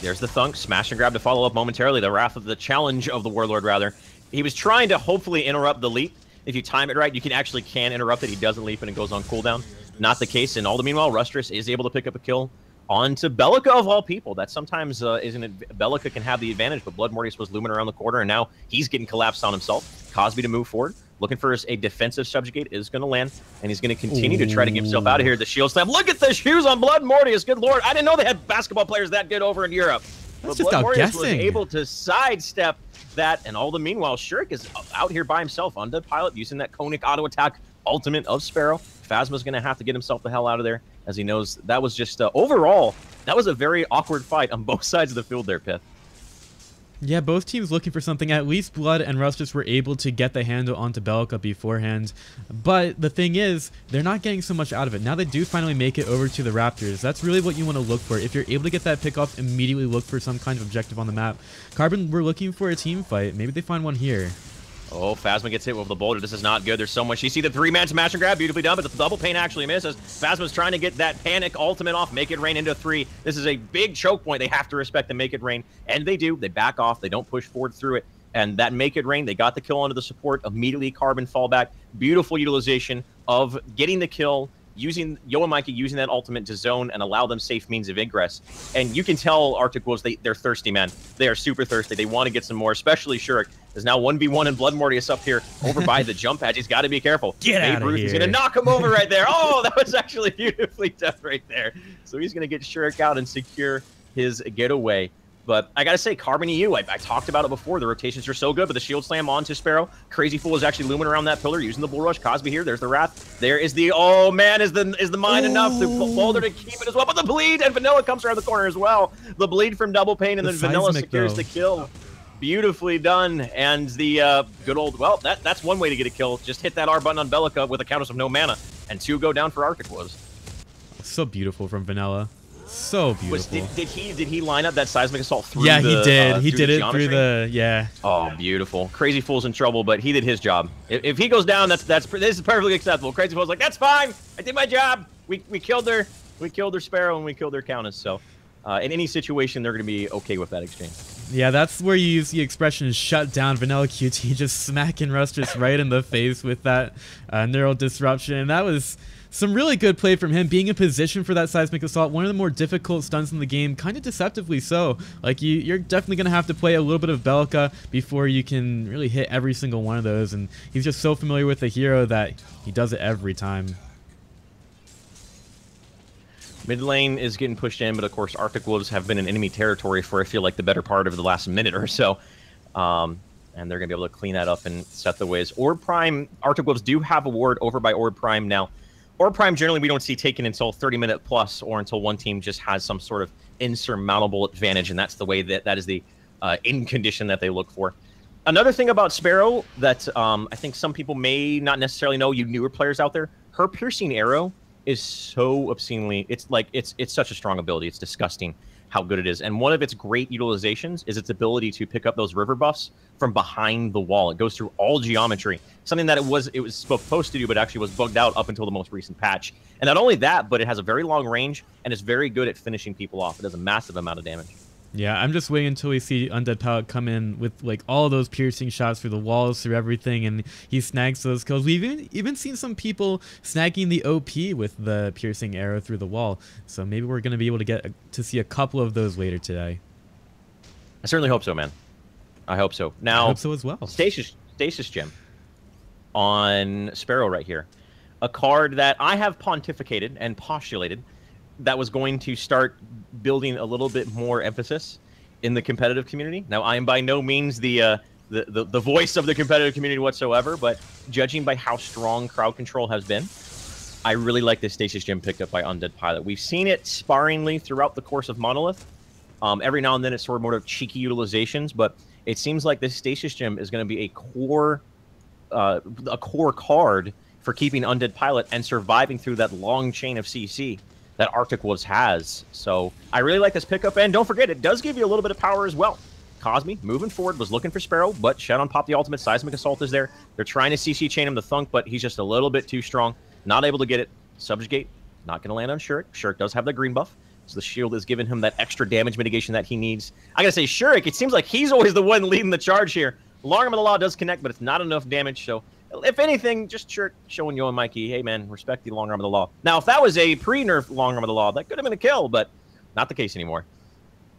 There's the thunk, smash and grab to follow up momentarily. The Wrath of the Challenge of the Warlord, rather. He was trying to hopefully interrupt the leap. If you time it right, you can actually interrupt it. He doesn't leap and it goes on cooldown. Not the case. And all the meanwhile, Rustress is able to pick up a kill onto Bellica of all people. That sometimes isn't it. Bellica can have the advantage, but Blood Mortius was looming around the corner, and now he's getting collapsed on himself. Cosby to move forward. Looking for a defensive subjugate is going to land, and he's going to continue to try to get himself out of here. The shield slam. Look at the shoes on Blood Mortius. Good lord. I didn't know they had basketball players that good over in Europe. That's but just Blood Mortius was outguessing. able to sidestep that, and all the meanwhile, Shurik is out here by himself on the pilot using that conic auto attack ultimate of Sparrow. Phasma's going to have to get himself the hell out of there, as he knows that was just overall, that was a very awkward fight on both sides of the field there, Pith. Yeah, both teams looking for something. At least Blood and Rustress were able to get the handle onto Bellica beforehand. But the thing is, they're not getting so much out of it. Now they do finally make it over to the Raptors. That's really what you want to look for. If you're able to get that pick off, immediately look for some kind of objective on the map. Carbon, we're looking for a team fight. Maybe they find one here. Oh, Phasma gets hit with the boulder. This is not good. There's so much. You see the 3-man smash and grab. Beautifully done, but the double pain actually misses. Phasma's trying to get that panic ultimate off. Make it rain into 3. This is a big choke point. They have to respect the make it rain. And they do. They back off. They don't push forward through it. And that make it rain, they got the kill onto the support. Immediately Carbon fallback. Beautiful utilization of getting the kill, using Yoimikey using that ultimate to zone and allow them safe means of ingress. And you can tell Arctic Wolves, they're thirsty, man. They are super thirsty. They want to get some more, especially Shurik. There's now 1v1 and Blood Mortius up here over by the jump patch. He's got to be careful. Get out of Bruce here. is going to knock him over right there. Oh, that was actually beautifully done right there. So he's going to get Shurik out and secure his getaway. But I got to say, Carbon EU, I talked about it before. The rotations are so good, but the shield slam onto Sparrow. Crazy Fool is actually looming around that pillar using the Bull Rush. Cosby here. There's the Wrath. There is the, oh man, is the mine enough to Boulder to keep it as well. But the bleed, and Vanilla comes around the corner as well. The bleed from Double Pain, and then Vanilla secures the kill. Beautifully done. And the good old, well, that's one way to get a kill. Just hit that R button on Bellica with a countess of no mana. And 2 go down for Arctic Wolves. So beautiful from Vanilla. So beautiful. Did he line up that seismic assault through yeah, the, he did. He through did the it geometry? through the, yeah. Oh, beautiful. Crazy Fool's in trouble, but he did his job. If he goes down, this is perfectly acceptable. Crazy Fool's like, that's fine. I did my job. We killed her. We killed her Sparrow, and we killed her Countess. So in any situation, they're going to be okay with that exchange. Yeah, that's where you use the expression shut down. Vanilla QT just smacking Rustress right in the face with that neural disruption. And that was some really good play from him, being in position for that seismic assault. One of the more difficult stunts in the game, kind of deceptively so. Like, you're definitely going to have to play a little bit of Bellica before you can really hit every single one of those. And he's just so familiar with the hero that he does it every time. Mid lane is getting pushed in, but of course Arctic Wolves have been in enemy territory for I feel like the better part of the last minute or so. And they're going to be able to clean that up and set the ways. Orb Prime, Arctic Wolves do have a ward over by Orb Prime now. Orb Prime generally we don't see taken until 30-minute plus or until one team just has some sort of insurmountable advantage, and that's the way that is the in condition that they look for. Another thing about Sparrow that I think some people may not necessarily know, you newer players out there, her piercing arrow is so obscenely, it's such a strong ability. It's disgusting how good it is. And one of its great utilizations is its ability to pick up those river buffs from behind the wall. It goes through all geometry, something that it was supposed to do, but actually was bugged out up until the most recent patch. And not only that, but it has a very long range and is very good at finishing people off. It does a massive amount of damage. Yeah, I'm just waiting until we see Undead Pilot come in with like all those piercing shots through the walls, through everything, and he snags those kills. We've even seen some people snagging the OP with the piercing arrow through the wall. So maybe we're going to be able to get to see a couple of those later today. I certainly hope so, man. I hope so. Now, I hope so as well. Stasis Gem on Sparrow right here. A card that I have pontificated and postulated that was going to start building a little bit more emphasis in the competitive community. Now, I am by no means the voice of the competitive community whatsoever, but judging by how strong crowd control has been, I really like this Stasis Gem picked up by Undead Pilot. We've seen it sparingly throughout the course of Monolith. Every now and then it's sort of more of cheeky utilizations, but it seems like this Stasis Gem is going to be a core card for keeping Undead Pilot and surviving through that long chain of CC that Arctic Wolves has. So I really like this pickup, and don't forget, it does give you a little bit of power as well. Cosme, moving forward, was looking for Sparrow, but Shadown popped the ultimate. Seismic Assault is there. They're trying to CC chain him to Thunk, but he's just a little bit too strong. Not able to get it. Subjugate, not going to land on Shurik. Shurik does have the green buff, so the shield is giving him that extra damage mitigation that he needs. I gotta say, Shurik, it seems like he's always the one leading the charge here. Long Arm of the Law does connect, but it's not enough damage, so if anything, just showing you and Mikey, hey man, respect the Long Arm of the Law. Now, if that was a pre-nerf Long Arm of the Law, that could have been a kill, but not the case anymore.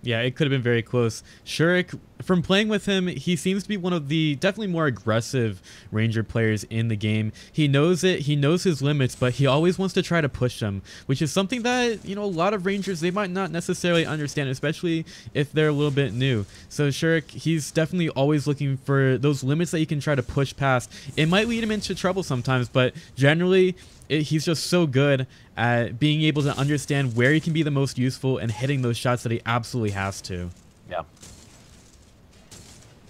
Yeah, it could have been very close. Shurik, from playing with him, he seems to be one of the definitely more aggressive Ranger players in the game. He knows it, he knows his limits, but he always wants to try to push them, which is something that, you know, a lot of Rangers, they might not necessarily understand, especially if they're a little bit new. So Shurik, he's definitely always looking for those limits that he can try to push past. It might lead him into trouble sometimes, but generally, he's just so good at being able to understand where he can be the most useful and hitting those shots that he absolutely has to. Yeah.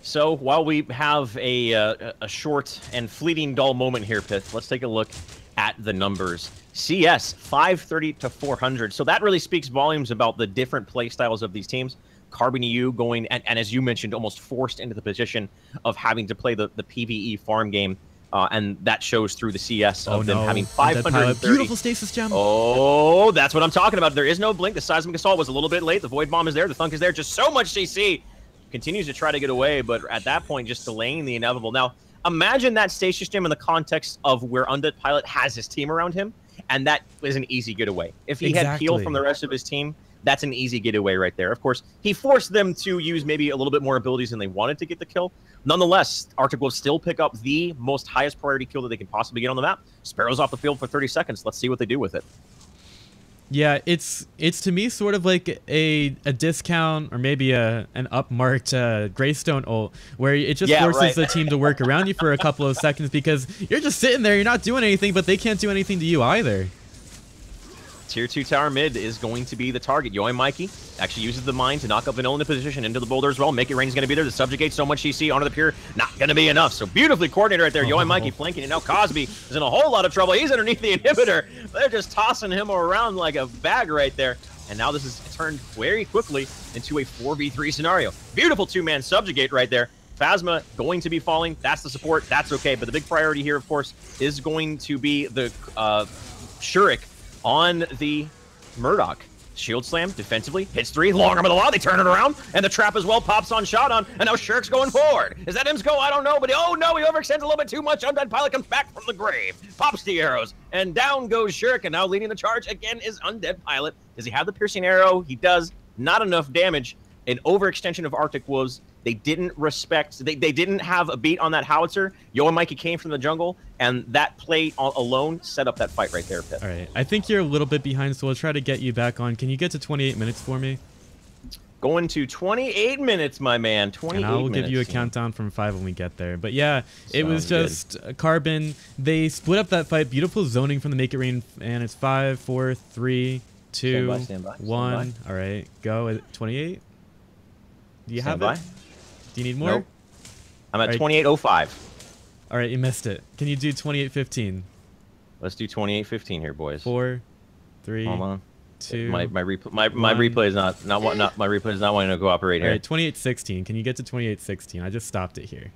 So while we have a short and fleeting dull moment here, Pith, let's take a look at the numbers. CS 530 to 400. So that really speaks volumes about the different play styles of these teams. Carbon EU going, and as you mentioned, almost forced into the position of having to play the PvE farm game. And that shows through the CS of them having 530. Beautiful Stasis Gem. Oh, that's what I'm talking about. There is no blink. The Seismic Assault was a little bit late. The Void Bomb is there. The Thunk is there. Just so much CC. Continues to try to get away, but at that point, just delaying the inevitable. Now, imagine that Stasis Gem in the context of where Undead Pilot has his team around him, and that is an easy getaway. If he had peel from the rest of his team, that's an easy getaway right there. Of course, he forced them to use maybe a little bit more abilities than they wanted to get the kill. Nonetheless, Arctic will still pick up the most highest priority kill that they can possibly get on the map. Sparrow's off the field for 30 seconds. Let's see what they do with it. Yeah, it's to me sort of like a discount or maybe an upmarked Greystone ult, where it just forces the team to work around you for a couple of seconds because you're just sitting there, you're not doing anything, but they can't do anything to you either. Tier 2 tower mid is going to be the target. Yoy Mikey actually uses the mine to knock up Vanilla into position into the boulder as well. Make it rain is going to be there. The subjugate so much CC onto the pier, not going to be enough. So beautifully coordinated right there. Yoy Mikey flanking it. Now Cosme is in a whole lot of trouble. He's underneath the inhibitor. They're just tossing him around like a bag right there. And now this is turned very quickly into a 4v3 scenario. Beautiful two-man subjugate right there. Phasma going to be falling. That's the support. That's okay. But the big priority here, of course, is going to be the Shurik on the Murdoch. Shield slam defensively, hits 3, Long Arm of the Law, they turn it around, and the trap as well pops on Shadown, and now Shurik's going forward. Is that him's go? I don't know, but oh no, he overextends a little bit too much. Undead Pilot comes back from the grave, pops the arrows, and down goes Shurik, and now leading the charge again is Undead Pilot. Does he have the piercing arrow? He does. Not enough damage. an overextension of Arctic Wolves. They didn't respect, they didn't have a beat on that howitzer. Yo and Mikey came from the jungle, and that play alone set up that fight right there, Pith. All right, I think you're a little bit behind, so we'll try to get you back on. Can you get to 28 minutes for me? Going to 28 minutes, my man. 28 minutes. And I will give you a countdown from 5 when we get there. But yeah, it was just Carbon. They split up that fight. Beautiful zoning from the Make It Rain, and it's 5, 4, 3, 2, 1. All right, go at 28. Do you have it? Do you need more? Nope. I'm at 28:05. All right, you missed it. Can you do 28:15? Let's do 28:15 here, boys. 4, 3, hold on. 2. My replay is not my replay is not wanting to cooperate here. All right, 28:16. Can you get to 28:16? I just stopped it here.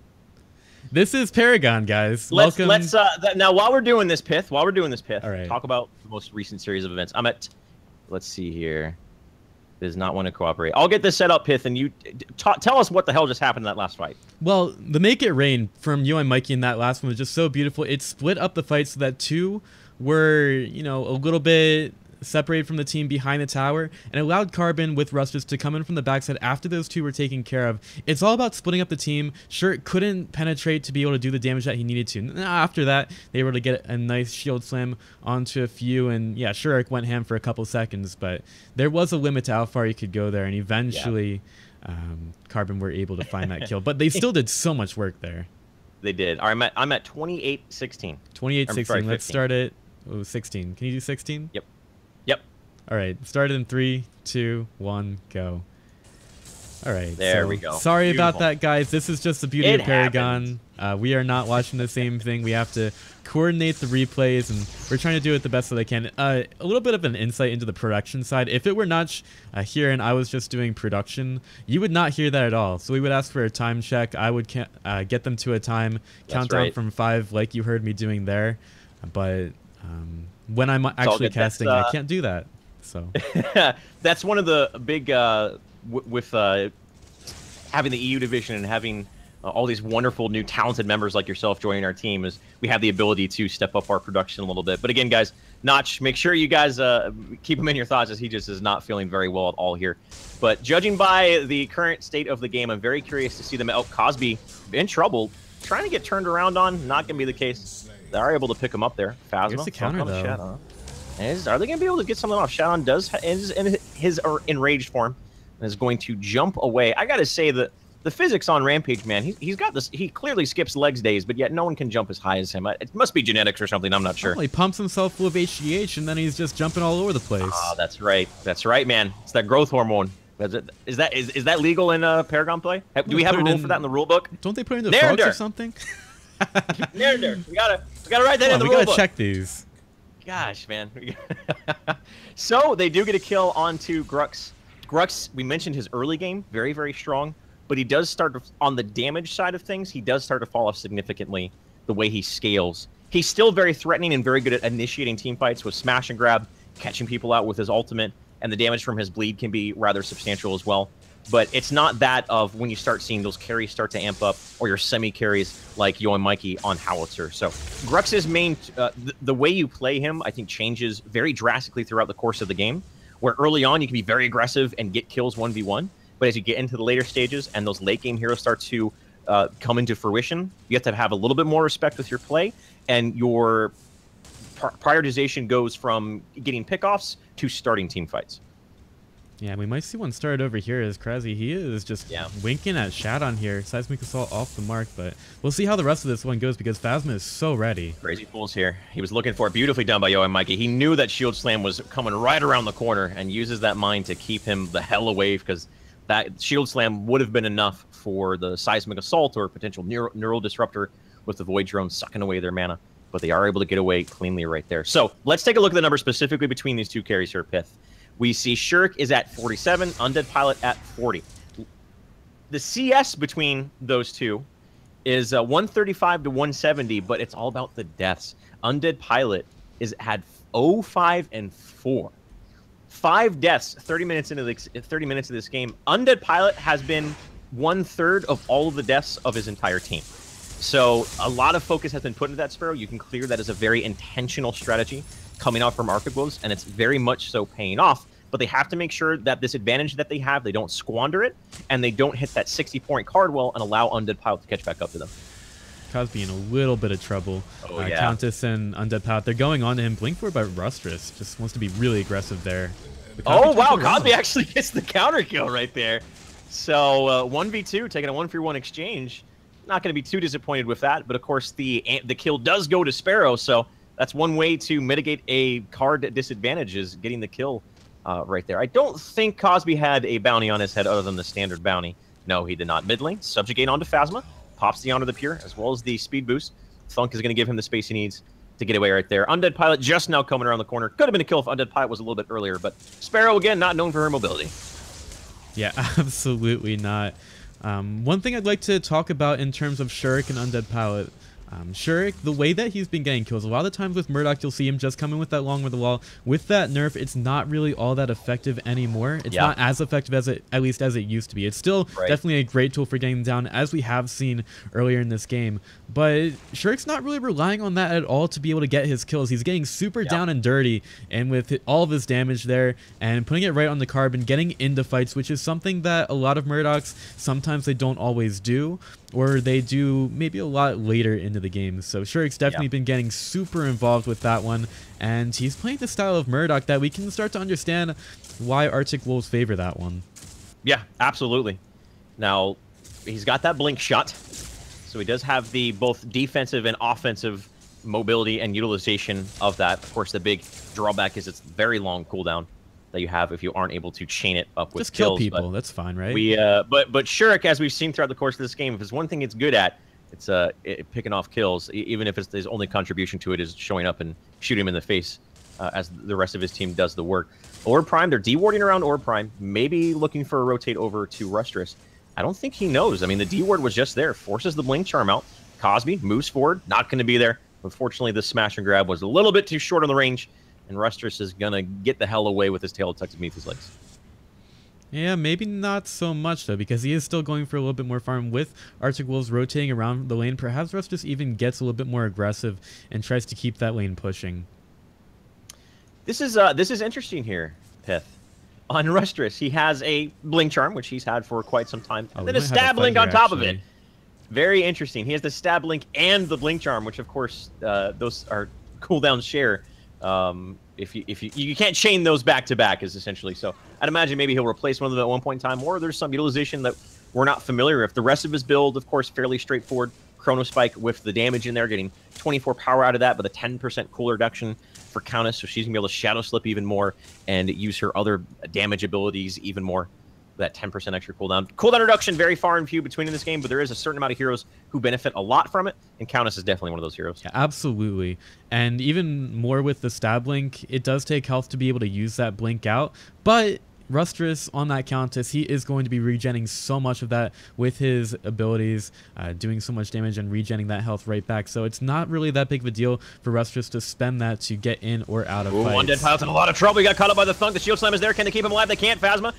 This is Paragon, guys. Welcome. Let's now while we're doing this, Pith. All right. Talk about the most recent series of events. I'm at. Let's see here. Does not want to cooperate. I'll get this set up, Pith, and you tell us what the hell just happened in that last fight. Well, the Make It Rain from you and Mikey in that last one was just so beautiful. It split up the fight so that 2 were, you know, a little bit separated from the team behind the tower, and allowed Carbon with Rustus to come in from the backside after those 2 were taken care of. It's all about splitting up the team. Sure, it couldn't penetrate to be able to do the damage that he needed to. After that, they were able to get a nice shield slam onto a few, and yeah, sure, Eric went ham for a couple seconds, but there was a limit to how far he could go there, and eventually Carbon were able to find that kill. But they still did so much work there. They did. All right, I'm at 28:16. 28:16. Let's start at 16. Can you do 16? Yep. All right, started in 3, 2, 1, go. All right, there we go. Sorry about that, guys. This is just the beauty of Paragon. We are not watching the same thing. We have to coordinate the replays, and we're trying to do it the best that I can. A little bit of an insight into the production side. If it were not here and I was just doing production, you would not hear that at all. So we would ask for a time check. I would get them to a time countdown from 5, like you heard me doing there. But when I'm actually casting, I can't do that. So that's one of the big with having the EU division and having all these wonderful new talented members like yourself joining our team, is we have the ability to step up our production a little bit. But again, guys, Notch, make sure you guys keep him in your thoughts, as he just is not feeling very well at all here. But judging by the current state of the game, I'm very curious to see them. Oh, Cosby in trouble, trying to get turned around on. Not going to be the case. They are able to pick him up there. Phasma. Here's the counter, though. Are they going to be able to get something off? Shadon is in his enraged form and is going to jump away. I got to say that the physics on Rampage, man, he's got this. He clearly skips legs days, but yet no one can jump as high as him. It must be genetics or something. I'm not sure. Well, he pumps himself full of HGH, and then he's just jumping all over the place. Oh, that's right. That's right, man. It's that growth hormone. Is that legal in Paragon play? Do we have a rule for that in the rule book? Don't they put it in the frogs or something? There. We gotta write that in the rule book. We gotta check these. Gosh, man. So they do get a kill onto Grux. Grux, we mentioned his early game, very, very strong, but he does start on the damage side of things. He does start to fall off significantly the way he scales. He's still very threatening and very good at initiating team fights with smash and grab, catching people out with his ultimate, and the damage from his bleed can be rather substantial as well. But it's not that of when you start seeing those carries start to amp up, or your semi-carries like Yo and Mikey on Howitzer. So Grux's main, the way you play him, I think, changes very drastically throughout the course of the game, where early on you can be very aggressive and get kills 1v1. But as you get into the later stages and those late game heroes start to come into fruition, you have to have a little bit more respect with your play, and your prioritization goes from getting pickoffs to starting team fights. Yeah, we might see one start over here as Kraszy. He is just winking at Shadon here. Seismic Assault off the mark, but we'll see how the rest of this one goes because Phasma is so ready. Crazy Fool's here. He was looking for it. Beautifully done by Yo and Mikey. He knew that Shield Slam was coming right around the corner and uses that mine to keep him the hell away, because that Shield Slam would have been enough for the Seismic Assault or potential Neural Disruptor with the Void Drone sucking away their mana. But they are able to get away cleanly right there. So let's take a look at the numbers specifically between these two carries here, Pith. We see Shirk is at 47, Undead Pilot at 40. The CS between those two is 135 to 170, but it's all about the deaths. Undead Pilot had 0-5 and 4. 5 deaths 30 minutes into this game. Undead Pilot has been 1/3 of all of the deaths of his entire team. So a lot of focus has been put into that Sparrow. You can clear that as a very intentional strategy coming out from Arctic Wolves, and it's very much so paying off. but they have to make sure that this advantage that they have, they don't squander it, and they don't hit that 60-point card wall and allow Undead Pilot to catch back up to them. Cosby in a little bit of trouble. Oh, yeah. Countess and Undead Pilot, they're going on to him. Blink forward by Rustress. Just wants to be really aggressive there. Oh, wow. Cosby actually gets the counter kill right there. So 1v2, taking a 1-for-1 exchange. Not going to be too disappointed with that. But, of course, the kill does go to Sparrow. So that's one way to mitigate a card disadvantage, is getting the kill right there. I don't think Cosby had a bounty on his head other than the standard bounty. No, he did not. Mid lane, subjugate onto Phasma. Pops the Honor of the Pure, as well as the speed boost. Thunk is going to give him the space he needs to get away right there. Undead Pilot just now coming around the corner. Could have been a kill if Undead Pilot was a little bit earlier, but Sparrow, again, not known for her mobility. Yeah, absolutely not. One thing I'd like to talk about in terms of Shurik and Undead Pilot. Shurik, the way that he's been getting kills, a lot of the times with Murdoch, you'll see him just coming with that long with the wall. With that nerf, it's not really all that effective anymore. It's not as effective as at least as it used to be. It's still definitely a great tool for getting them down, as we have seen earlier in this game. But Shurik's not really relying on that at all to be able to get his kills. He's getting super down and dirty, and with all of his damage there, and putting it right on the carbon, getting into fights, which is something that a lot of Murdochs, sometimes they don't always do, or they do maybe a lot later into the game. So Shurik's definitely been getting super involved with that one, and he's playing the style of Murdoch that we can start to understand why Arctic Wolves favor that one. Yeah, absolutely. Now, he's got that blink shot, so he does have the both defensive and offensive mobility and utilization of that. Of course, the big drawback is it's very long cooldown that you have if you aren't able to chain it up with just kill kills, people. That's fine, right? But Shurik, as we've seen throughout the course of this game, if there's one thing it's good at, it's picking off kills. Even if his only contribution to it is showing up and shooting him in the face, as the rest of his team does the work. Orb Prime, they're dewarding around Orb Prime, maybe looking for a rotate over to Rustress. I don't think he knows. I mean, the D ward was just there, forces the blink charm out. Cosby moves forward, not going to be there. Unfortunately, the smash and grab was a little bit too short on the range, and Rustress is going to get the hell away with his tail tucked beneath his legs. Yeah, maybe not so much, though, because he is still going for a little bit more farm with Arctic Wolves rotating around the lane. Perhaps Rustress even gets a little bit more aggressive and tries to keep that lane pushing. This is interesting here, Pith. On Rustress, he has a blink charm, which he's had for quite some time, and then a stab blink on top of it. Very interesting. He has the stab blink and the blink charm, which of course those are cooldown share. If you can't chain those back to back, is essentially. So I'd imagine maybe he'll replace one of them at one point in time, or there's some utilization that we're not familiar with. The rest of his build, of course, fairly straightforward. Chrono Spike with the damage in there, getting 24 power out of that, but a 10% cool reduction for Countess, so she's gonna be able to Shadow Slip even more and use her other damage abilities even more. That 10% extra cooldown. Cooldown reduction very far and few between in this game, but there is a certain amount of heroes who benefit a lot from it, and Countess is definitely one of those heroes. Yeah, absolutely. And even more with the stab blink, it does take health to be able to use that blink out, but Rustress on that Countess, he is going to be regenning so much of that with his abilities, doing so much damage and regenning that health right back. So it's not really that big of a deal for Rustress to spend that to get in or out of fights. Undead Pilot's in a lot of trouble. He got caught up by the Thunk. The Shield Slam is there. Can they keep him alive? They can't. Phasma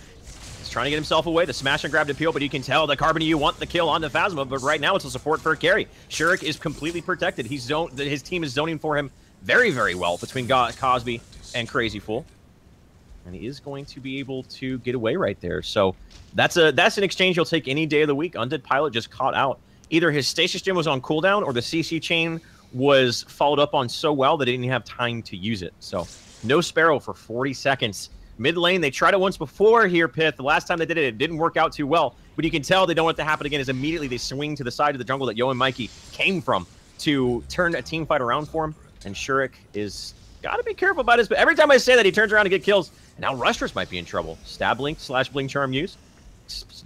trying to get himself away. The smash and grab to peel, but you can tell the Carbon you want the kill onto Phasma, but right now it's a support for a carry. Shurik is completely protected. His team is zoning for him very, very well between Cosby and Crazy Fool. And he is going to be able to get away right there. So that's an exchange you'll take any day of the week. Undead Pilot just caught out. Either his Stasis Gem was on cooldown or the CC chain was followed up on so well that he didn't have time to use it. So no Sparrow for 40 seconds. Mid lane, they tried it once before here, Pith. The last time they did it, it didn't work out too well. But you can tell they don't want it to happen again, as immediately they swing to the side of the jungle that Yo and Mikey came from to turn a team fight around for him. And Shurik is got to be careful about his... But every time I say that, he turns around to get kills. And now Rustress might be in trouble. Stab Blink / Blink Charm use.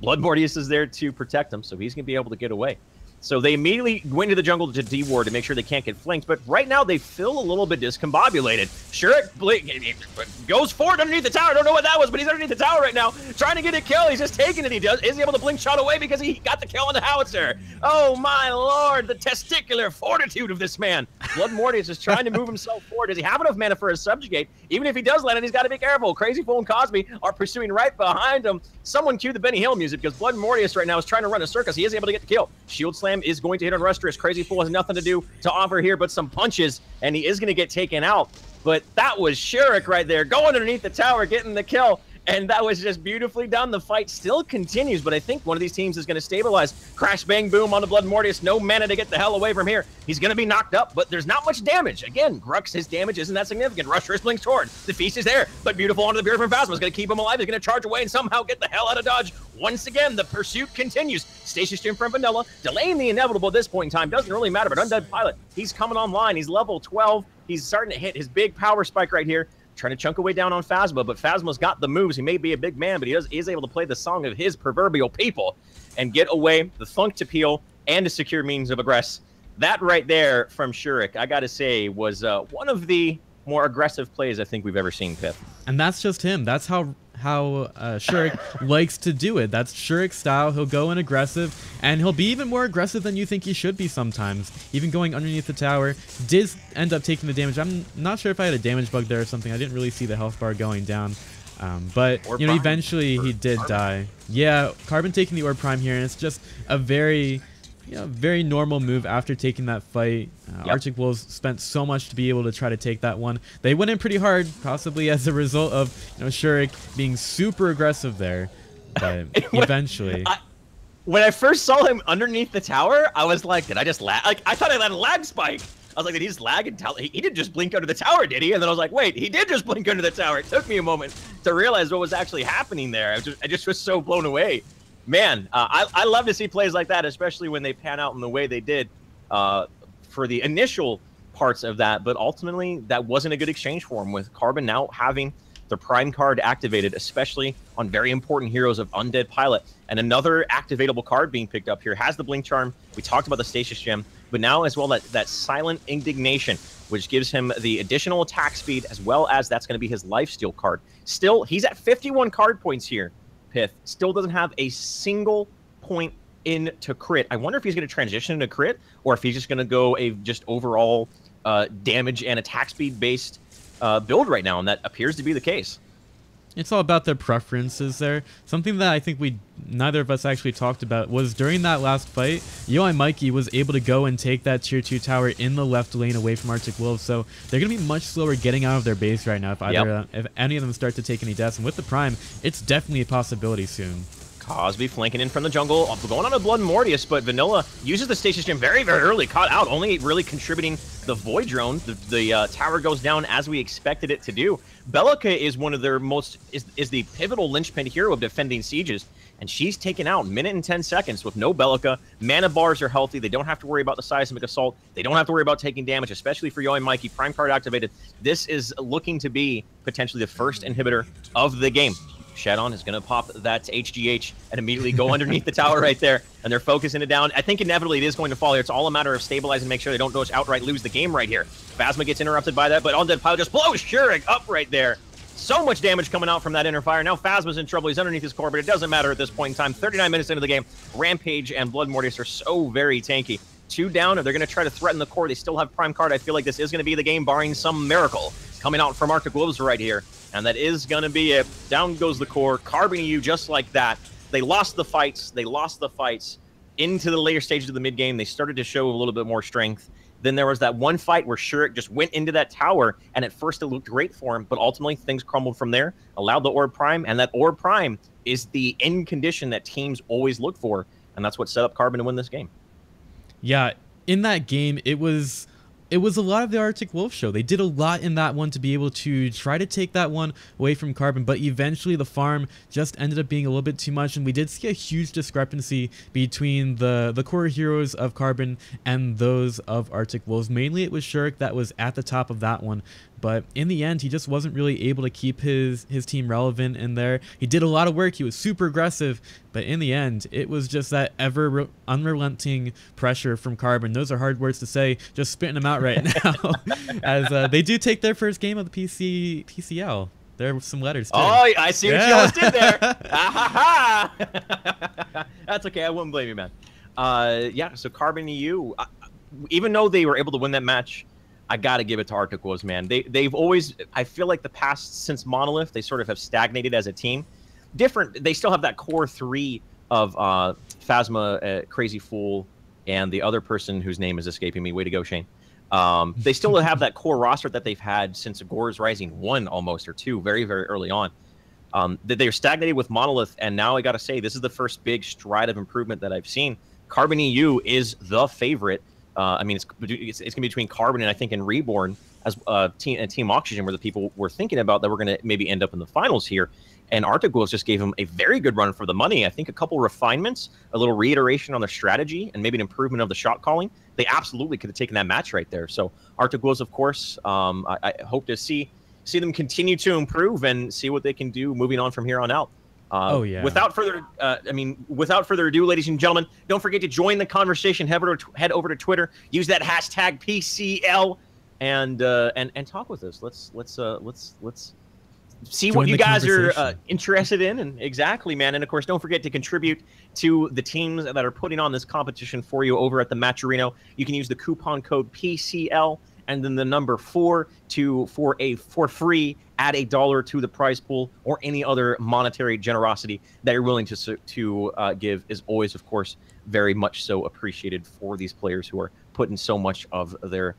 Blood Mortius is there to protect him, so he's going to be able to get away. So they immediately went into the jungle to deward to make sure they can't get flanked. But right now, they feel a little bit discombobulated. Shurik goes forward underneath the tower. I don't know what that was, but he's underneath the tower right now, trying to get a kill. He's just taking it. Is he able to blink shot away because he got the kill on the howitzer? Oh, my Lord, the testicular fortitude of this man. Blood Mortius is trying to move himself forward. Does he have enough mana for a subjugate? Even if he does land it, he's got to be careful. Crazy Fool and Cosby are pursuing right behind him. Someone cue the Benny Hill music, because Blood Mortius right now is trying to run a circus. He is able to get the kill. Shield Slam is going to hit on Rustress. Crazy Fool has nothing to offer here but some punches, and he is going to get taken out. but that was Shurik right there going underneath the tower, getting the kill. And that was just beautifully done. The fight still continues, but I think one of these teams is going to stabilize. Crash, bang, boom on the Blood Mortius. No mana to get the hell away from here. He's going to be knocked up, but there's not much damage. Again, Grux, his damage isn't that significant. Rush Wristling's Sword. The feast is there, but beautiful onto the Beard from Phasma is going to keep him alive. He's going to charge away and somehow get the hell out of dodge. Once again, the pursuit continues. Stasis Gem from Vanilla, delaying the inevitable at this point in time. Doesn't really matter, but Undead Pilot, he's coming online. He's level 12. He's starting to hit his big power spike right here. Trying to chunk away down on Phasma, but Phasma's got the moves. He may be a big man, but he is able to play the song of his proverbial people and get away the thunk to peel and a secure means of aggress. That right there from Shurik, I got to say, was one of the more aggressive plays I think we've ever seen, Pith. And that's just him. That's how Shurik likes to do it. That's Shurik's style. He'll go in aggressive, and he'll be even more aggressive than you think he should be sometimes. Even going underneath the tower, did end up taking the damage. I'm not sure if I had a damage bug there or something. I didn't really see the health bar going down. But, you know, eventually he did die. Yeah, Carbon taking the Orb Prime here, and it's just a very... very normal move after taking that fight. Arctic Wolves spent so much to be able to try to take that one. They went in pretty hard, possibly as a result of Shurik being super aggressive there. But eventually... When I first saw him underneath the tower, I was like, did I just lag? Like, I thought I had a lag spike. I was like, did he just lag and he didn't just blink under the tower, did he? And then I was like, wait, he did just blink under the tower. It took me a moment to realize what was actually happening there. I just was so blown away. Man, I love to see plays like that, especially when they pan out in the way they did for the initial parts of that. But ultimately, that wasn't a good exchange for him, with Carbon now having the Prime card activated, especially on very important heroes of Undead Pilot. And another activatable card being picked up here has the Blink Charm. We talked about the Stasis Gem, but now as well that Silent Indignation, which gives him the additional attack speed, as well as that's going to be his Lifesteal card. Still, he's at 51 card points here. Pith still doesn't have a single point into crit. I wonder if he's going to transition into crit, or if he's just going to go a just overall damage and attack speed based build right now, and that appears to be the case. It's all about their preferences there. Something that I think neither of us actually talked about was during that last fight, Yo and Mikey was able to go and take that tier 2 tower in the left lane away from Arctic Wolves, so they're going to be much slower getting out of their base right now if any of them start to take any deaths. And with the Prime, it's definitely a possibility soon. Cosby flanking in from the jungle, going on a Blood Mortius, but Vanilla uses the Stasis Gem very, very early, caught out, only really contributing the Void Drone. The tower goes down as we expected it to do. Bellica is one of their is the pivotal linchpin hero of defending sieges, and she's taken out minute and 10 seconds with no Bellica. Mana bars are healthy. They don't have to worry about the Seismic Assault. They don't have to worry about taking damage, especially for Yo and Mikey. Prime card activated. This is looking to be potentially the first inhibitor of the game. Shadon is going to pop that HGH and immediately go underneath the tower right there, and they're focusing it down. I think inevitably it is going to fall here. It's all a matter of stabilizing and make sure they don't just outright lose the game right here. Phasma gets interrupted by that, but Undead Pilot just blows Shurik up right there. So much damage coming out from that inner fire. Now Phasma's in trouble. He's underneath his core, but it doesn't matter at this point in time. 39 minutes into the game, Rampage and Blood Mortius are so very tanky. 2 down, and they're going to try to threaten the core. They still have Prime card. I feel like this is going to be the game, barring some miracle coming out from Arctic Wolves right here. And that is going to be it. Down goes the core. Carbon you just like that. They lost the fights. They lost the fights into the later stages of the mid-game. They started to show a little bit more strength. Then there was that one fight where Shurik just went into that tower, and at first it looked great for him, but ultimately things crumbled from there, allowed the Orb Prime, and that Orb Prime is the end condition that teams always look for, and that's what set up Carbon to win this game. Yeah, in that game, it was a lot of the Arctic Wolf show. They did a lot in that one to be able to try to take that one away from Carbon, but eventually the farm just ended up being a little bit too much, and we did see a huge discrepancy between the core heroes of Carbon and those of Arctic Wolves. Mainly it was Shurik that was at the top of that one, but in the end, he just wasn't really able to keep his team relevant in there. He did a lot of work. He was super aggressive, but in the end, it was just that unrelenting pressure from Carbon. Those are hard words to say, just spitting them out right now, as they do take their first game of the PCL. There were some letters, too. Oh, I see what you almost did there. That's okay. I wouldn't blame you, man. Yeah, so Carbon EU, even though they were able to win that match, I got to give it to Arctic Wolves, man. They've always, I feel like the past, since Monolith, they sort of have stagnated as a team. They still have that core 3 of Phasma, Crazy Fool, and the other person whose name is escaping me. Way to go, Shane. They still have that core roster that they've had since Agor's Rising 1 almost, or 2, very, very early on. They're stagnated with Monolith, and now I got to say, this is the first big stride of improvement that I've seen. Carbon EU is the favorite. I mean, it's going to be between Carbon and I think in Reborn as Team Oxygen were the people we're thinking about that we're going to maybe end up in the finals here. And Arctic Wolves just gave them a very good run for the money. I think a couple refinements, a little reiteration on their strategy, and maybe an improvement of the shot calling. They absolutely could have taken that match right there. So Arctic Wolves, of course, I hope to see them continue to improve and see what they can do moving on from here on out. Oh yeah. Without further ado, ladies and gentlemen, don't forget to join the conversation. Head over to Twitter. Use that hashtag PCL and talk with us. Let's see what you guys are interested in. And exactly, man. And of course, don't forget to contribute to the teams that are putting on this competition for you over at the Matcherino. You can use the coupon code PCL and then the number 4 for free. Add $1 to the prize pool, or any other monetary generosity that you're willing to give is always, of course, very much so appreciated for these players who are putting so much of their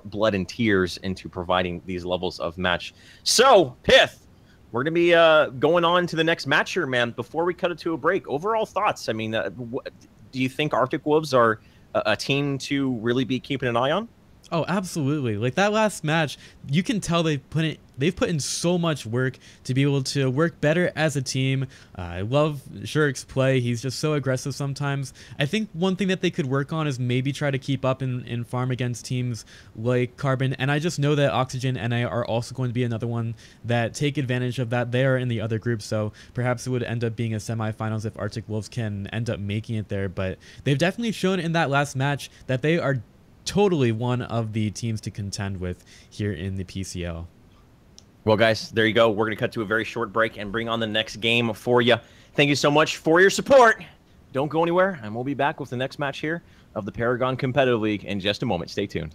blood and tears into providing these levels of match. So, Pith, we're going to be going on to the next match here, man. Before we cut it to a break, overall thoughts. I mean, do you think Arctic Wolves are a team to really be keeping an eye on? Oh, absolutely. Like that last match, you can tell they've put in so much work to be able to work better as a team. I love Shurik's play. He's just so aggressive sometimes. I think one thing that they could work on is maybe try to keep up in farm against teams like Carbon. And I just know that Oxygen NA are also going to be another one that take advantage of that. They are in the other group, so perhaps it would end up being a semifinals if Arctic Wolves can end up making it there. But they've definitely shown in that last match that they are totally one of the teams to contend with here in the PCL. Well, guys, there you go. We're going to cut to a very short break and bring on the next game for you. Thank you so much for your support. Don't go anywhere, and we'll be back with the next match here of the Paragon Competitive League in just a moment. Stay tuned.